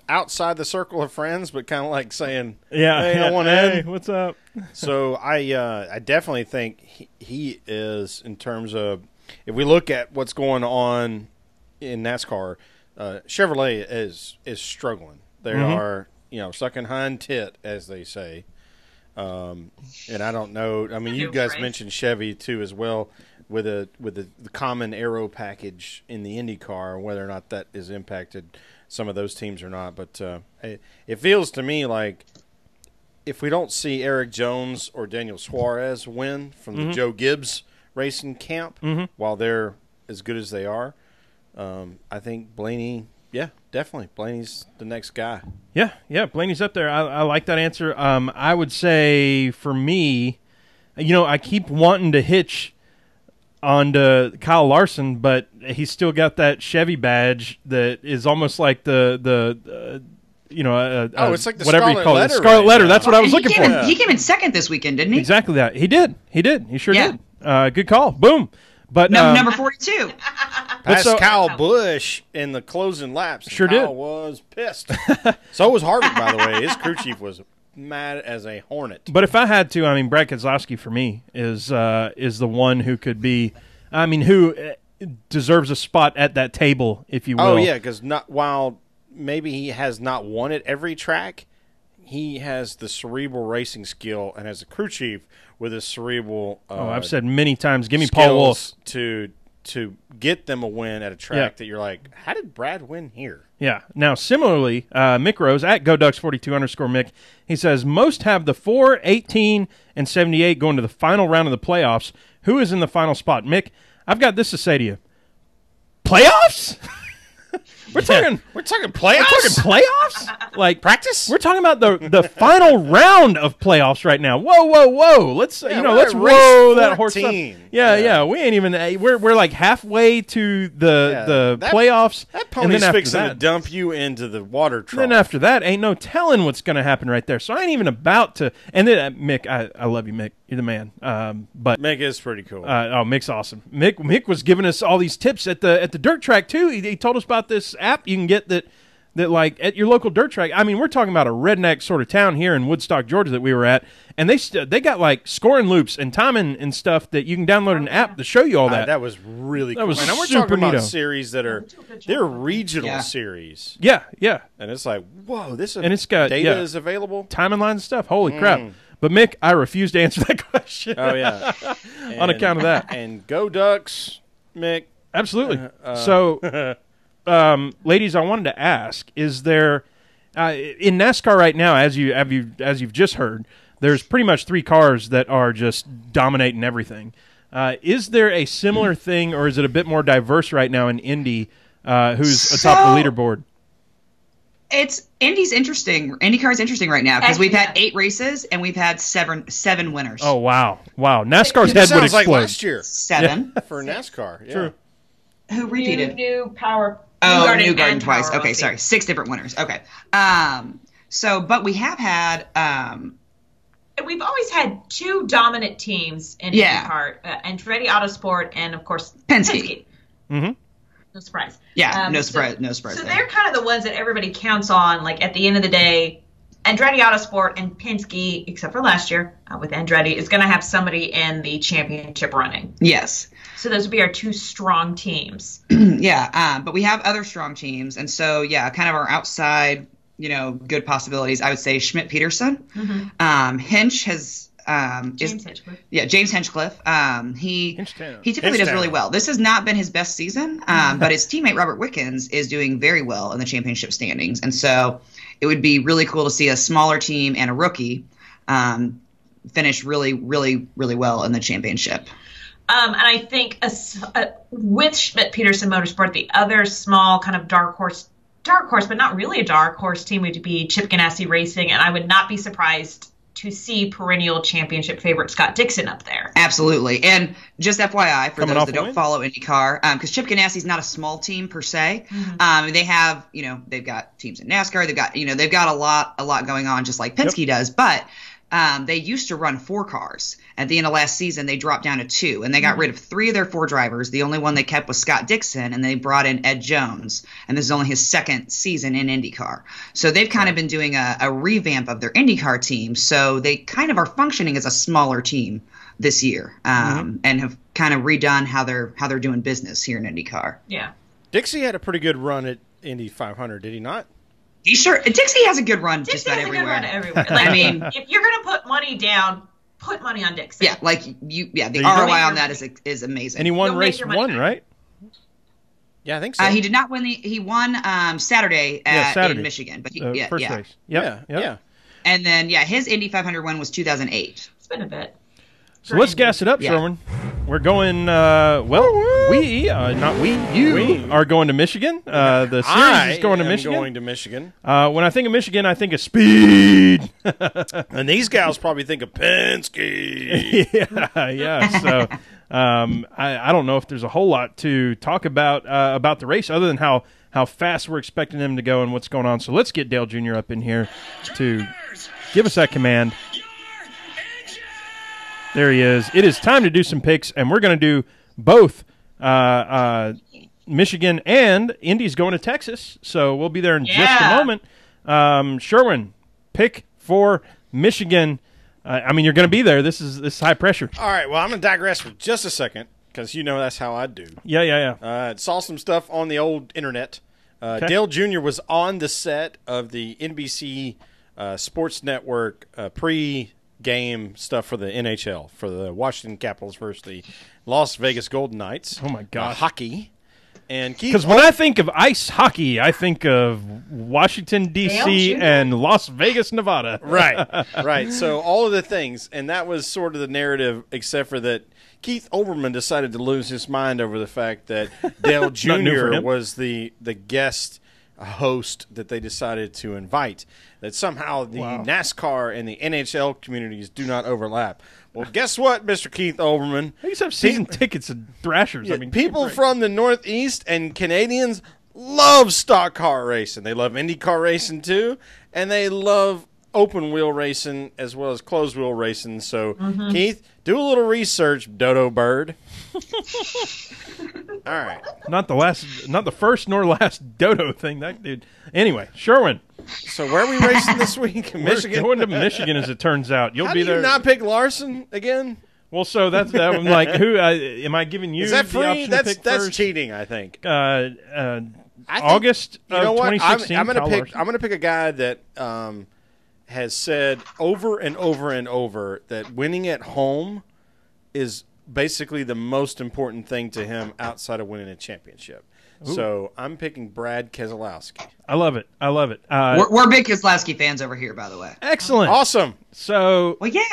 outside the circle of friends, but kind of like saying, Yeah, hey, I want in. What's up? So I definitely think he is, in terms of, if we look at what's going on in NASCAR, Chevrolet is struggling. They are, sucking hind tit, as they say. And I don't know. I mean, you guys mentioned Chevy too as well, with the common aero package in the Indy car, whether or not that has impacted some of those teams or not. But it feels to me like if we don't see Eric Jones or Daniel Suarez win from the Joe Gibbs racing camp, while they're as good as they are, I think Blaney, definitely Blaney's the next guy. Yeah, Blaney's up there. I like that answer. I would say for me, I keep wanting to hitch onto Kyle Larson, but he's still got that Chevy badge that is almost like it's like the whatever you Scarlet call Letter, it, Scarlet Letter. That's what I was He looking came for. in- He came in second this weekend, didn't he? Exactly that. He did. He sure Yeah. did. Good call. Boom. But Number 42. Past Kyle Busch in the closing laps. Sure Kyle did. was pissed. So was Harvick, by the way. His crew chief was mad as a hornet. But if I had to, I mean, Brad Keselowski for me is the one who could be. I mean, who deserves a spot at that table, if you will. Oh yeah, because while maybe he has not won at every track, he has the cerebral racing skill, and as a crew chief with his cerebral. I've said many times, give me Paul Wolf to get them a win at a track that you're like, how did Brad win here? Yeah. Now, similarly, Mick Rose at GoDucks42_Mick, he says, most have the 4, 18, and 78 going to the final round of the playoffs. Who is in the final spot? Mick, I've got this to say to you. Playoffs? We're talking playoffs? playoffs? Like Practice? We're talking about the final round of playoffs right now. Whoa. Let's we're let's at roll race that horse up. 14. Yeah. We ain't even we're like halfway to the playoffs. That and pony's then after fixing to that, dump you into the water trough. then after that, ain't no telling what's going to happen right there. So I ain't even about to. And then Mick, I love you, Mick. You're the man. But Mick is pretty cool. Mick's awesome. Mick was giving us all these tips at the dirt track too. He told us about this app you can get that like at your local dirt track. I mean, we're talking about a redneck sort of town here in Woodstock, Georgia that we were at, and they got like scoring loops and timing and stuff that you can download an app to show you all that. That was really cool. was and we're super talking about neato. series that are they're regional series. Yeah. And it's like, whoa, And it's got data is available. Timing lines and stuff. Holy crap. But Mick, I refuse to answer that question. Oh yeah. On account of that. And go Ducks, Mick. Absolutely. So ladies, I wanted to ask: is there in NASCAR right now, as you've just heard, there's pretty much 3 cars that are just dominating everything. Is there a similar thing, or is it a bit more diverse right now in Indy? Who's atop the leaderboard? Indy's interesting. IndyCar is interesting right now because we've had 8 races and we've had seven winners. Oh wow! NASCAR's It head would sounds explode. like last year 7. for NASCAR. Yeah. True. Who repeated? New Power. New Garden and twice. Power, Okay, we'll see. sorry. 6 different winners. Okay. But we have had. We've always had 2 dominant teams in IndyCar, Andretti Autosport and, of course, Penske. Mm-hmm. No surprise. Yeah, no surprise. No surprise. So there. they're kind of the ones that everybody counts on. Like at the end of the day, Andretti Autosport and Penske, except for last year with Andretti, is going to have somebody in the championship running. Yes. So those would be our two strong teams. Yeah, but we have other strong teams, and so yeah, kind of our outside, good possibilities. I would say Schmidt Peterson, Hinch has. James Hinchcliffe. Yeah, James Hinchcliffe. He typically does really well. This has not been his best season, but his teammate Robert Wickens is doing very well in the championship standings, and so it would be really cool to see a smaller team and a rookie finish really, really, really well in the championship. And I think with Schmidt Peterson Motorsport, the other small kind of dark horse, but not really a dark horse team would be Chip Ganassi Racing, and I would not be surprised to see perennial championship favorite Scott Dixon up there. Absolutely. And just FYI, for those that don't follow IndyCar, because Chip Ganassi's not a small team per se. They have, they've got teams in NASCAR. They've got a lot going on, just like Penske does. But they used to run 4 cars. At the end of last season, they dropped down to 2, and they got rid of 3 of their 4 drivers. The only one they kept was Scott Dixon, and they brought in Ed Jones, and this is only his 2nd season in IndyCar. So they've kind of been doing a revamp of their IndyCar team, so they kind of are functioning as a smaller team this year, and have kind of redone how they're doing business here in IndyCar. Yeah. Dixie had a pretty good run at Indy 500, did he not? He sure. Dixie has a good run just about everywhere. everywhere. Good run everywhere. Like, I mean, if you're going to put money down, put money on Dixie. Yeah, the ROI on that is amazing. And he won race 1, right? Yeah, I think so. He did not win he won Saturday in Michigan, but first race. Yeah. And then his Indy 500 win was 2008. It's been a bit. So let's gas it up, Sherwin. We're going, you are going to Michigan. The series is going to Michigan. Going to Michigan. When I think of Michigan, I think of speed. And these gals probably think of Penske. yeah. So I don't know if there's a whole lot to talk about the race other than how fast we're expecting them to go and what's going on. So let's get Dale Jr. up in here to give us that command. There he is. It is time to do some picks, and we're going to do both Michigan and Indy's going to Texas. So we'll be there in just a moment. Sherwin, pick for Michigan. You're going to be there. This is high pressure. All right. Well, I'm going to digress for just a second because that's how I do. Yeah. Saw some stuff on the old internet. Okay. Dale Jr. was on the set of the NBC Sports Network pre-game stuff for the NHL, for the Washington Capitals versus the Las Vegas Golden Knights. Oh, my God. Hockey. Because when I think of ice hockey, I think of Washington, D.C. and Las Vegas, Nevada. Right. So all of the things, and that was sort of the narrative, except for that Keith Olbermann decided to lose his mind over the fact that Dale Jr. was the guest host that they decided to invite, that somehow the NASCAR and the NHL communities do not overlap. Well, guess what, Mr. Keith Olbermann? I used to have season tickets at Thrashers. Yeah, people from the Northeast and Canadians love stock car racing. They love IndyCar racing too, and they love open wheel racing as well as closed wheel racing. So, Keith, do a little research, Dodo Bird. All right. Not the first nor last Dodo thing. That dude. Anyway, Sherwin. So where are we racing this week? Michigan. We're going to Michigan, as it turns out. You'll be there. How do you not pick Larson again? Well, so that's that. I'm like, who am I giving you? Is that free? That's first? Cheating, I think. August of 2016. I'm going to pick a guy that has said over and over and over that winning at home is basically the most important thing to him outside of winning a championship. Ooh. So I'm picking Brad Keselowski. I love it. We're big Keselowski fans over here, by the way. Excellent. Awesome. So, well, yeah.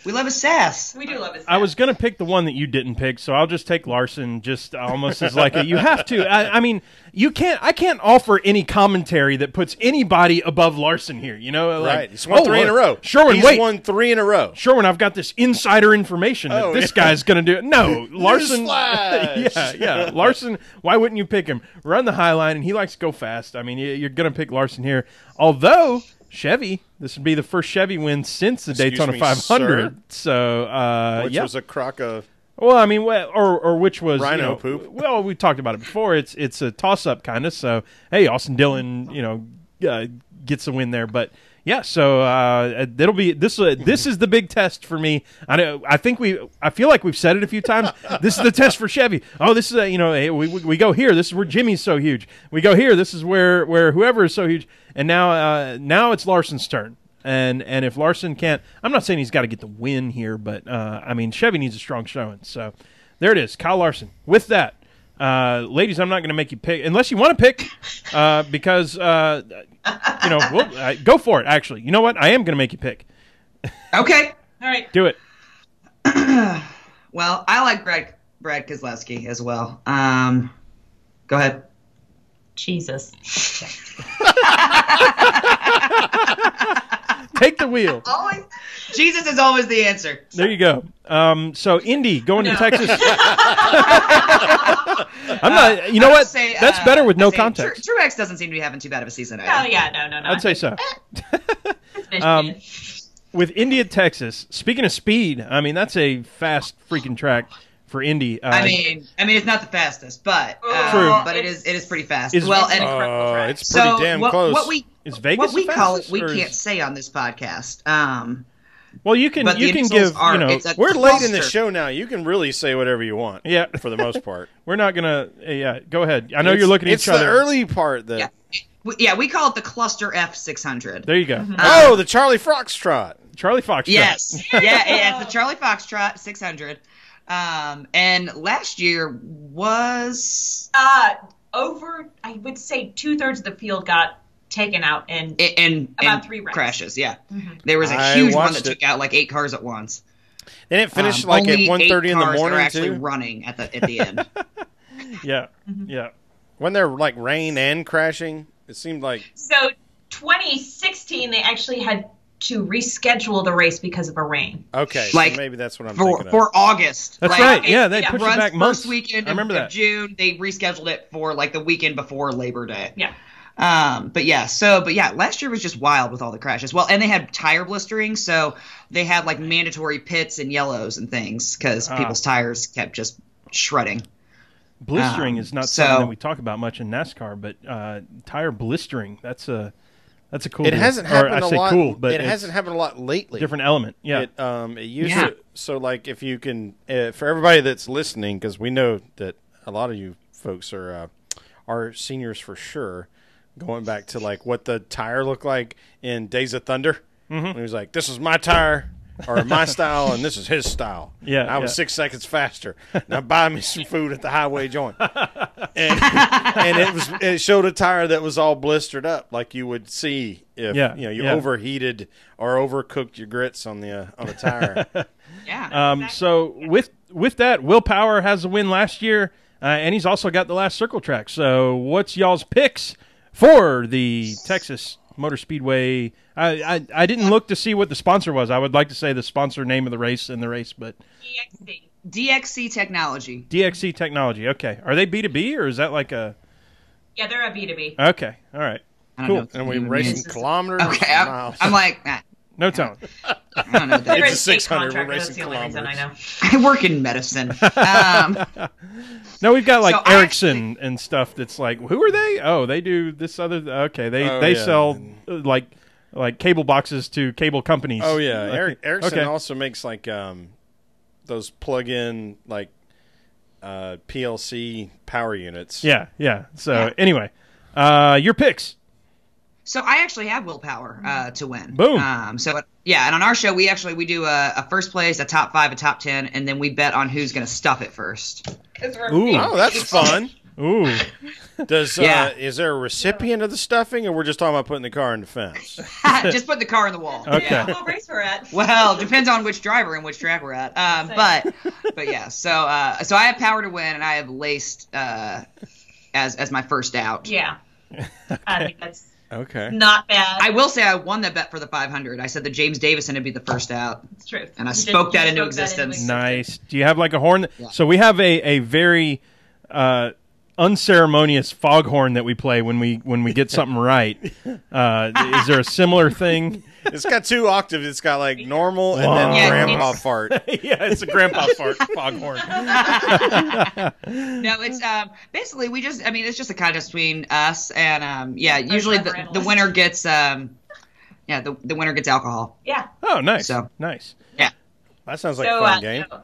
We love his sass. We do love his sass. I was going to pick the one that you didn't pick, so I'll just take Larson just almost as like you have to. I can't offer any commentary that puts anybody above Larson here, right. He's won 3 in a row. Sherwin, He's won 3 in a row. Sherwin, I've got this insider information that this guy's going to do it. No, Larson. Yeah. Larson, why wouldn't you pick him? Run the high line, and he likes to go fast. You're going to pick Larson here. Although Chevy, this would be the first Chevy win since the Daytona 500. Sir. So, which was a crock of. Well, or which was rhino poop. Well, we talked about it before. It's a toss up kind of. So, hey, Austin Dillon, gets a win there. But Yeah, so it'll be this. This is the big test for me. I feel like we've said it a few times. This is the test for Chevy. Oh, this is hey, we go here. This is where Jimmy's so huge. We go here. This is where whoever is so huge. And now it's Larson's turn. And if Larson can't, I'm not saying he's got to get the win here, but I mean Chevy needs a strong showing. So there it is, Kyle Larson. With that, ladies, I'm not going to make you pick unless you want to pick, because. Go for it, actually. You know what? I am going to make you pick. Okay. All right. Do it. Well, I like Brad Keselowski as well. Go ahead. Jesus. Take the wheel. Jesus is always the answer. There you go. So Indy going to Texas. I'm not. You know what? That's better with no context. Truex doesn't seem to be having too bad of a season. Oh yeah, no. I'd say so. With Indy at Texas. Speaking of speed, I mean that's a fast freaking track for Indy. I mean it's not the fastest, but True. But it is pretty fast. It's pretty damn close. Is Vegas what we the call it, fastest, we or can't say on this podcast. Well, you can give we're late in the show now. You can really say whatever you want. Yeah, for the most part. We're not gonna. Yeah, go ahead. I know you're looking at each other. It's the early part that. Yeah, we call it the Cluster F600. There you go. The Charlie Foxtrot. Charlie Foxtrot. Yes. It's the Charlie Foxtrot 600. And last year was over. I would say 2/3 of the field got taken out in about 3 wrecks. Crashes. Yeah, there was a huge one that took out like 8 cars at once. And it finished at 1:30 in the morning. Are actually running at the end. Yeah, yeah. When they're like rain and crashing, it seemed like. So 2016, they actually had to reschedule the race because of a rain. Okay, so maybe that's what I'm thinking of. For August. That's right. Yeah, they pushed it back months. First weekend I remember of that. June, they rescheduled it for like the weekend before Labor Day. Yeah. But last year was just wild with all the crashes. Well, and they had tire blistering, so they had like mandatory pits and yellows and things because people's tires kept just shredding. Blistering is not something that we talk about much in NASCAR, but tire blistering, that's a cool. It hasn't happened a lot. Cool, but it hasn't happened a lot lately. Different element. Yeah. It used to. So like if you can, for everybody that's listening, because we know that a lot of you folks are seniors for sure. Going back to like what the tire looked like in Days of Thunder, when he was like, "This is my tire or my style, and this is his style." Yeah, and I was 6 seconds faster. Now buy me some food at the highway joint, and it showed a tire that was all blistered up, like you would see if you overheated or overcooked your grits on the tire. Yeah. So with that, Will Power has a win last year, and he's also got the last circle track. So what's y'all's picks for the Texas Motor Speedway? I didn't look to see what the sponsor was. I would like to say the sponsor name of the race in the race, but DXC Technology. DXC Technology. Okay, are they B2B or is that like a? Yeah, they're a B2B. Okay, all right, cool. And we racing kilometers. Okay, I'm like, no telling. I don't know. It's a 600. We're racing kilometers. I know. I work in medicine. No, we've got like Ericsson and stuff. That's like, who are they? Oh, they do this other. Okay, they sell like cable boxes to cable companies. Oh yeah, Ericsson also makes like those plug-in like PLC power units. Yeah. So anyway, your picks. So I actually have Will Power to win. Boom. And on our show we do a first place, a top 5, a top 10, and then we bet on who's going to stuff it first. Ooh. Oh, that's fun. Ooh. Is there a recipient of the stuffing, or we're just talking about putting the car in the fence? Just put the car in the wall. Okay. Yeah, what race we're at. Well, depends on which driver and which track we're at. But yeah. So I have Power to win, and I have Laced as my first out. Yeah. I think that's. Okay. Not bad. I will say I won that bet for the 500. I said that James Davison would be the first out. It's true. And I spoke that into existence. Nice. Do you have like a horn? Yeah. So we have a very unceremonious foghorn that we play when we get something right. Is there a similar thing? It's got 2 octaves. It's got like normal and then grandpa fart. Yeah, it's a grandpa fart foghorn. No, it's basically it's just a contest between us and usually the winner gets Yeah, the winner gets alcohol. Yeah. Oh, nice. So nice. yeah. That sounds like a fun game. So,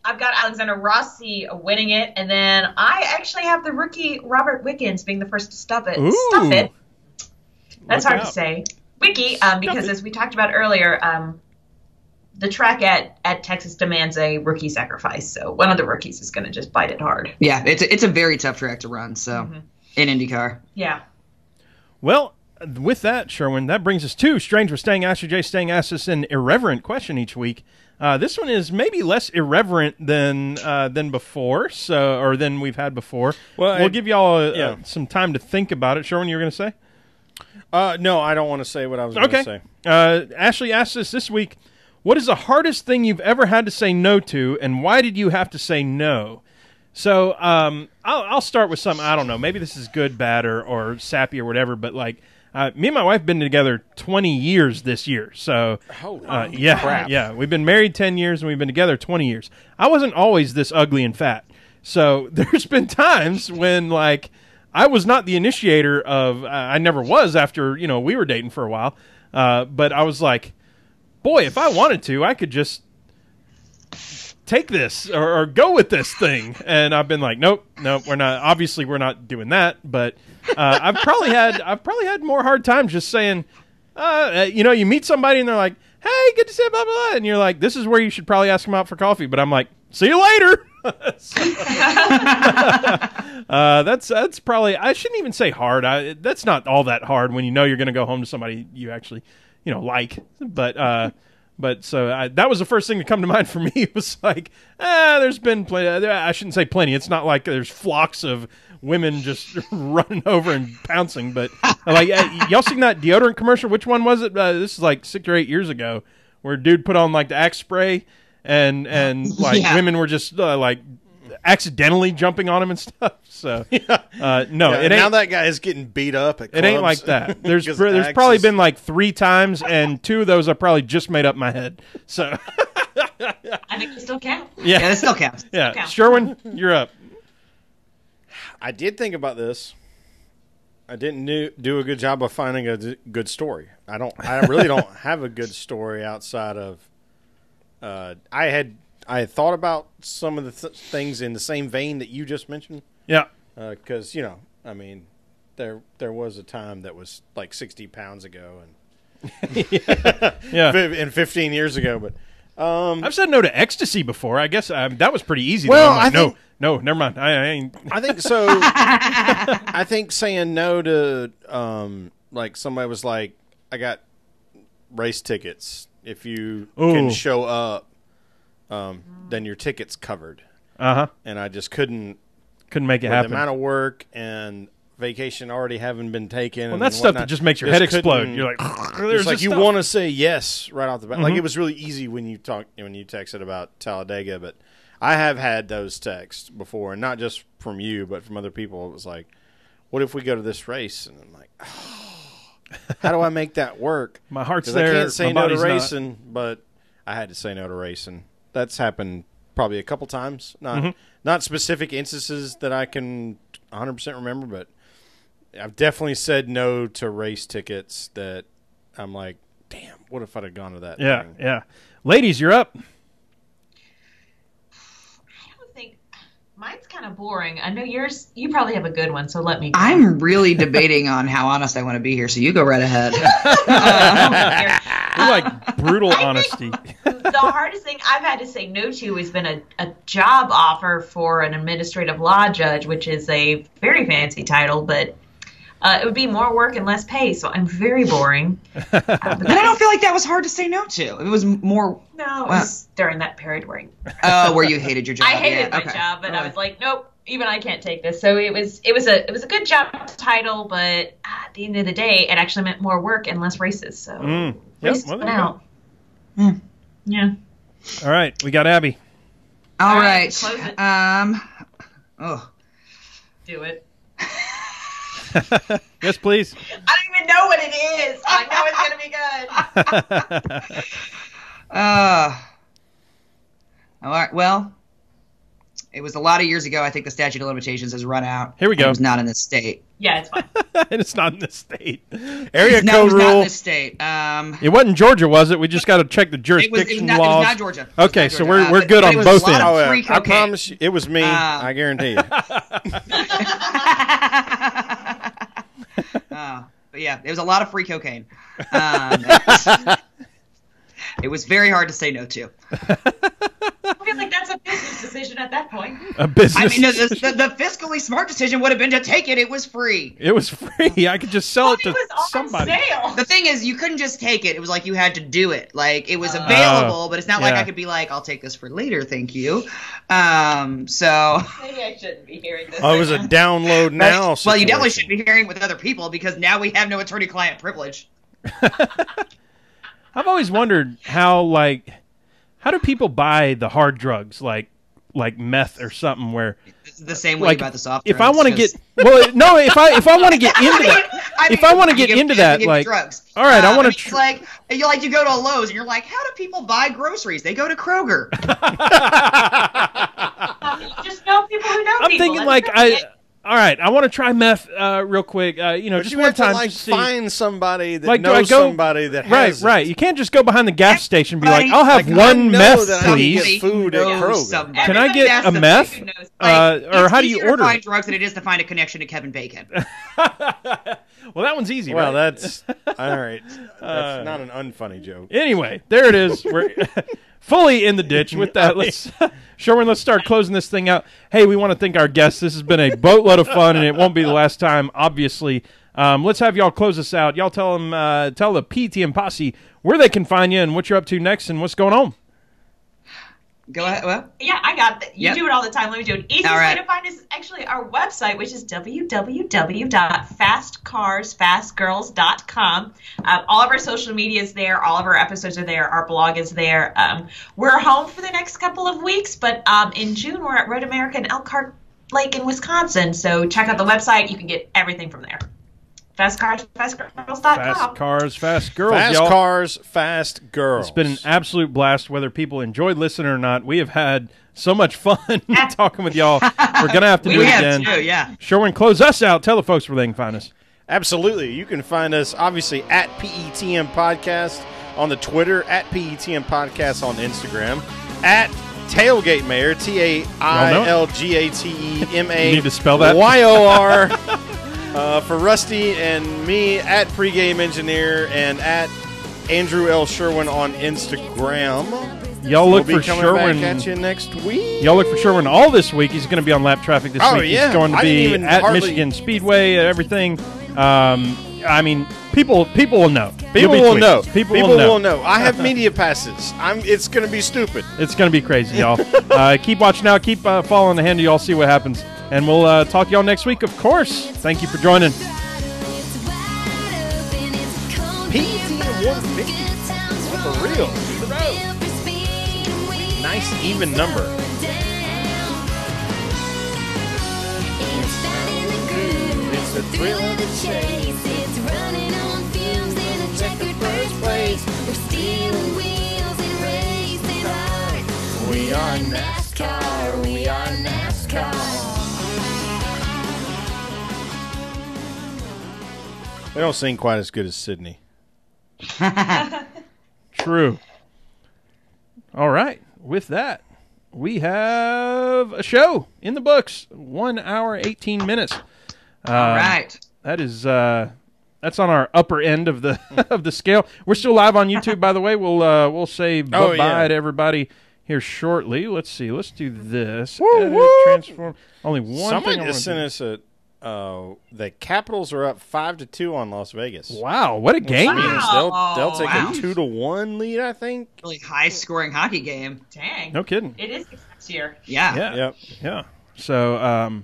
I've got Alexander Rossi winning it, and then I actually have the rookie Robert Wickens being the first to stuff it. Ooh. Stuff it. That's Look hard out. to say. Wiki, because as we talked about earlier, the track at Texas demands a rookie sacrifice, so one of the rookies is going to just bite it hard. Yeah, it's a very tough track to run. So in IndyCar. Yeah. Well, with that, Sherwin, that brings us to Strange with Stang. Asher J. Stang asks us an irreverent question each week. This one is maybe less irreverent than before, or than we've had before. Well, we'll give y'all some time to think about it. Sherwin, you were going to say? No, I don't want to say what I was going to say. Ashley asked us this week, what is the hardest thing you've ever had to say no to, and why did you have to say no? So I'll start with something, I don't know, maybe this is good, bad, or sappy or whatever, but like me and my wife have been together 20 years this year. So Holy crap. Yeah, we've been married 10 years and we've been together 20 years. I wasn't always this ugly and fat. So there's been times when like I was not the initiator of I never was after, we were dating for a while. But I was like, boy, if I wanted to, I could just take this or go with this thing. And I've been like, nope, we're not. Obviously, we're not doing that. But I've probably had more hard times just saying, you meet somebody and they're like, hey, good to see you, blah, blah, blah. And you're like, this is where you should probably ask them out for coffee. But I'm like, see you later. That's probably, I shouldn't even say hard. That's not all that hard when you know you're going to go home to somebody you actually like, but so that was the first thing to come to mind for me. It was like, there's been plenty. I shouldn't say plenty. It's not like there's flocks of women just running over and pouncing. But like, y'all seen that deodorant commercial? Which one was it? This is like 6 or 8 years ago, where a dude put on like the Axe spray, and like women were just like accidentally jumping on him and stuff. So no, it ain't. Now that guy is getting beat up at clubs. It ain't like that. There's probably been like 3 times, and 2 of those I probably just made up my head. So I think it still counts. Yeah, it still counts. Yeah, counts. Sherwin, you're up. I did think about this. I didn't do a good job of finding a good story. I really don't have a good story outside of. I had thought about some of the things in the same vein that you just mentioned. Yeah. Because there was a time that was like 60 pounds ago, and Yeah. and 15 years ago. But I've said no to ecstasy before. I guess that was pretty easy. Well, I'm like, no, never mind. I ain't. I think so. I think saying no to like somebody was like, I got race tickets. If you can show up, then your ticket's covered. And I just couldn't make it happen. The amount of work and vacation already having been taken. Well, that's stuff that just makes your head explode. You're like, it's like you want to say yes right off the bat. Like it was really easy when you texted about Talladega, but I have had those texts before, and not just from you, but from other people. It was like, what if we go to this race? And I'm like, how do I make that work? My heart's 'Cause there. I can't say my no to body's not. racing, but I had to say no to racing. That's happened probably a couple times. Not specific instances that I can 100% remember, but I've definitely said no to race tickets that I'm like, damn, what if I'd have gone to that thing? Yeah. Ladies, you're up. I don't think mine's kind of boring. I know yours. You probably have a good one, so let me go. I'm really debating on how honest I want to be here, so you go right ahead. You're like brutal honesty. The hardest thing I've had to say no to has been a job offer for an administrative law judge, which is a very fancy title, but it would be more work and less pay, so I'm very boring. But I don't feel like that was hard to say no to. It was more... No, it was during that period where where you hated your job. I hated my job, and I was like, nope, even I can't take this. So it was a good job title, but at the end of the day, it actually meant more work and less races. So races went out. Yeah. All right, we got Abby. All right. Close it. Do it. Yes, please. I don't even know what it is. I know it's gonna be good. All right. Well, It was a lot of years ago. I think the statute of limitations has run out. Here we go. It was not in this state. Yeah, it's fine. And it's not in this state. Area No, it code was not in rule. this state. It wasn't Georgia, was it? We just got to check the jurisdiction It was laws. not Georgia. It was Okay, not so Georgia. we're good but on it was both a lot ends. of Oh, yeah. free I cocaine. promise you, it was me. I guarantee you. But yeah, it was a lot of free cocaine. It was very hard to say no to. I feel like that's a business decision at that point. A business. I mean, the fiscally smart decision would have been to take it. It was free. It was free. I could just sell it It to was on somebody. sale. The thing is, you couldn't just take it. It was like you had to do it. Like it was available, but it's not like yeah. I could be like, "I'll take this for later, thank you." So Maybe I shouldn't be hearing this. Oh, it was a download now. well, you definitely situation. should be hearing with other people because now we have no attorney-client privilege. I've always wondered how do people buy the hard drugs like meth or something where It's the same way like about the soft if drugs. I want to get no if I want to get into that if I want to get into that like drugs. all right I want to it's like you go to a Lowe's and you're like, how do people buy groceries? They go to Kroger. You just know people who know I'm people. thinking That's like it. all right I want to try meth real quick But just you one have time to like see. find somebody that Like, do I knows go- somebody that has Right. You can't just go behind the gas station and be like, Everybody- I'll have Like, I one know meth, that I need to please. get food at Knows Kroger. somebody. Can I Everybody get has a somebody meth? who knows. Or how do you It's easier order to find it? drugs than it is to find a connection to Kevin Bacon. Well, that one's easy, Well, right? that's all right. That's not an unfunny joke. Anyway, there it is. We're fully in the ditch with that. Let's start closing this thing out. Hey, we want to thank our guests. This has been a boatload of fun, and it won't be the last time, obviously. Let's have y'all close us out. Y'all tell the PTM Posse where they can find you and what you're up to next and what's going on. Go ahead. Well, Yeah, I got it. You Yep. do it all the time. Let me do it. Easiest All right. way to find is actually our website, which is www.fastcarsfastgirls.com. All of our social media is there. All of our episodes are there. Our blog is there. We're home for the next couple of weeks, but in June we're at Road America in Elkhart Lake in Wisconsin. So check out the website. You can get everything from there. Fastcarsfastgirls.com. Fast Cars, Fast Girls, Fast y'all. cars, fast girls. It's been an absolute blast, whether people enjoyed listening or not. We have had so much fun talking with y'all. We're going to have to do we it have again. too, yeah. Sherwin, close us out. Tell the folks where they can find us. Absolutely. You can find us, obviously, at PETM Podcast on the Twitter, at PETM Podcast on Instagram, at Tailgate Mayor, TAILGATEMA. You need to spell that? YOR. For Rusty and me, at Pregame Engineer, and at Andrew L. Sherwin on Instagram. Y'all look We'll for be coming Sherwin. back at you next week. Y'all look for Sherwin all this week. He's going to be on Lap Traffic this Oh, week. yeah. He's going to I didn't be even at hardly- Michigan Speedway, everything. I mean, people will know. People You'll will be know. tweeting. People will know. I have media passes. It's going to be stupid. It's going to be crazy, y'all. Keep watching out. Keep following the handle. Y'all see what happens. And we'll talk to y'all next week, of course. Thank you for joining. PET 150. For real. Nice even number. It's the thrill of the chase. It's running on fumes in a checkered first place. We're stealing wheels and racing hard. We are NASCAR, we are NASCAR. They don't sing quite as good as Sydney. True. All right. With that, we have a show in the books. 1 hour, 18 minutes. All right. That is that's on our upper end of the of the scale. We're still live on YouTube, by the way. We'll say bye-bye yeah. to everybody here shortly. Let's see. Let's do this. Woo, Edit, woo. Transform. Only one Somebody thing. just sent us the Capitals are up 5-2 on Las Vegas. Wow, what a game! Means Wow. they'll take Wow. a 2-1 lead, I think. Really high-scoring hockey game. Dang. No kidding. It is this year. Yeah. Yeah. Yep. Yeah. So,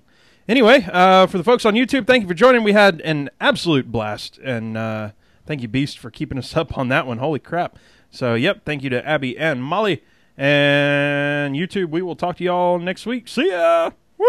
anyway, for the folks on YouTube, thank you for joining. We had an absolute blast. And thank you, Beast, for keeping us up on that one. Holy crap. So, yep, thank you to Abby and Molly. And YouTube, we will talk to y'all next week. See ya! Woo!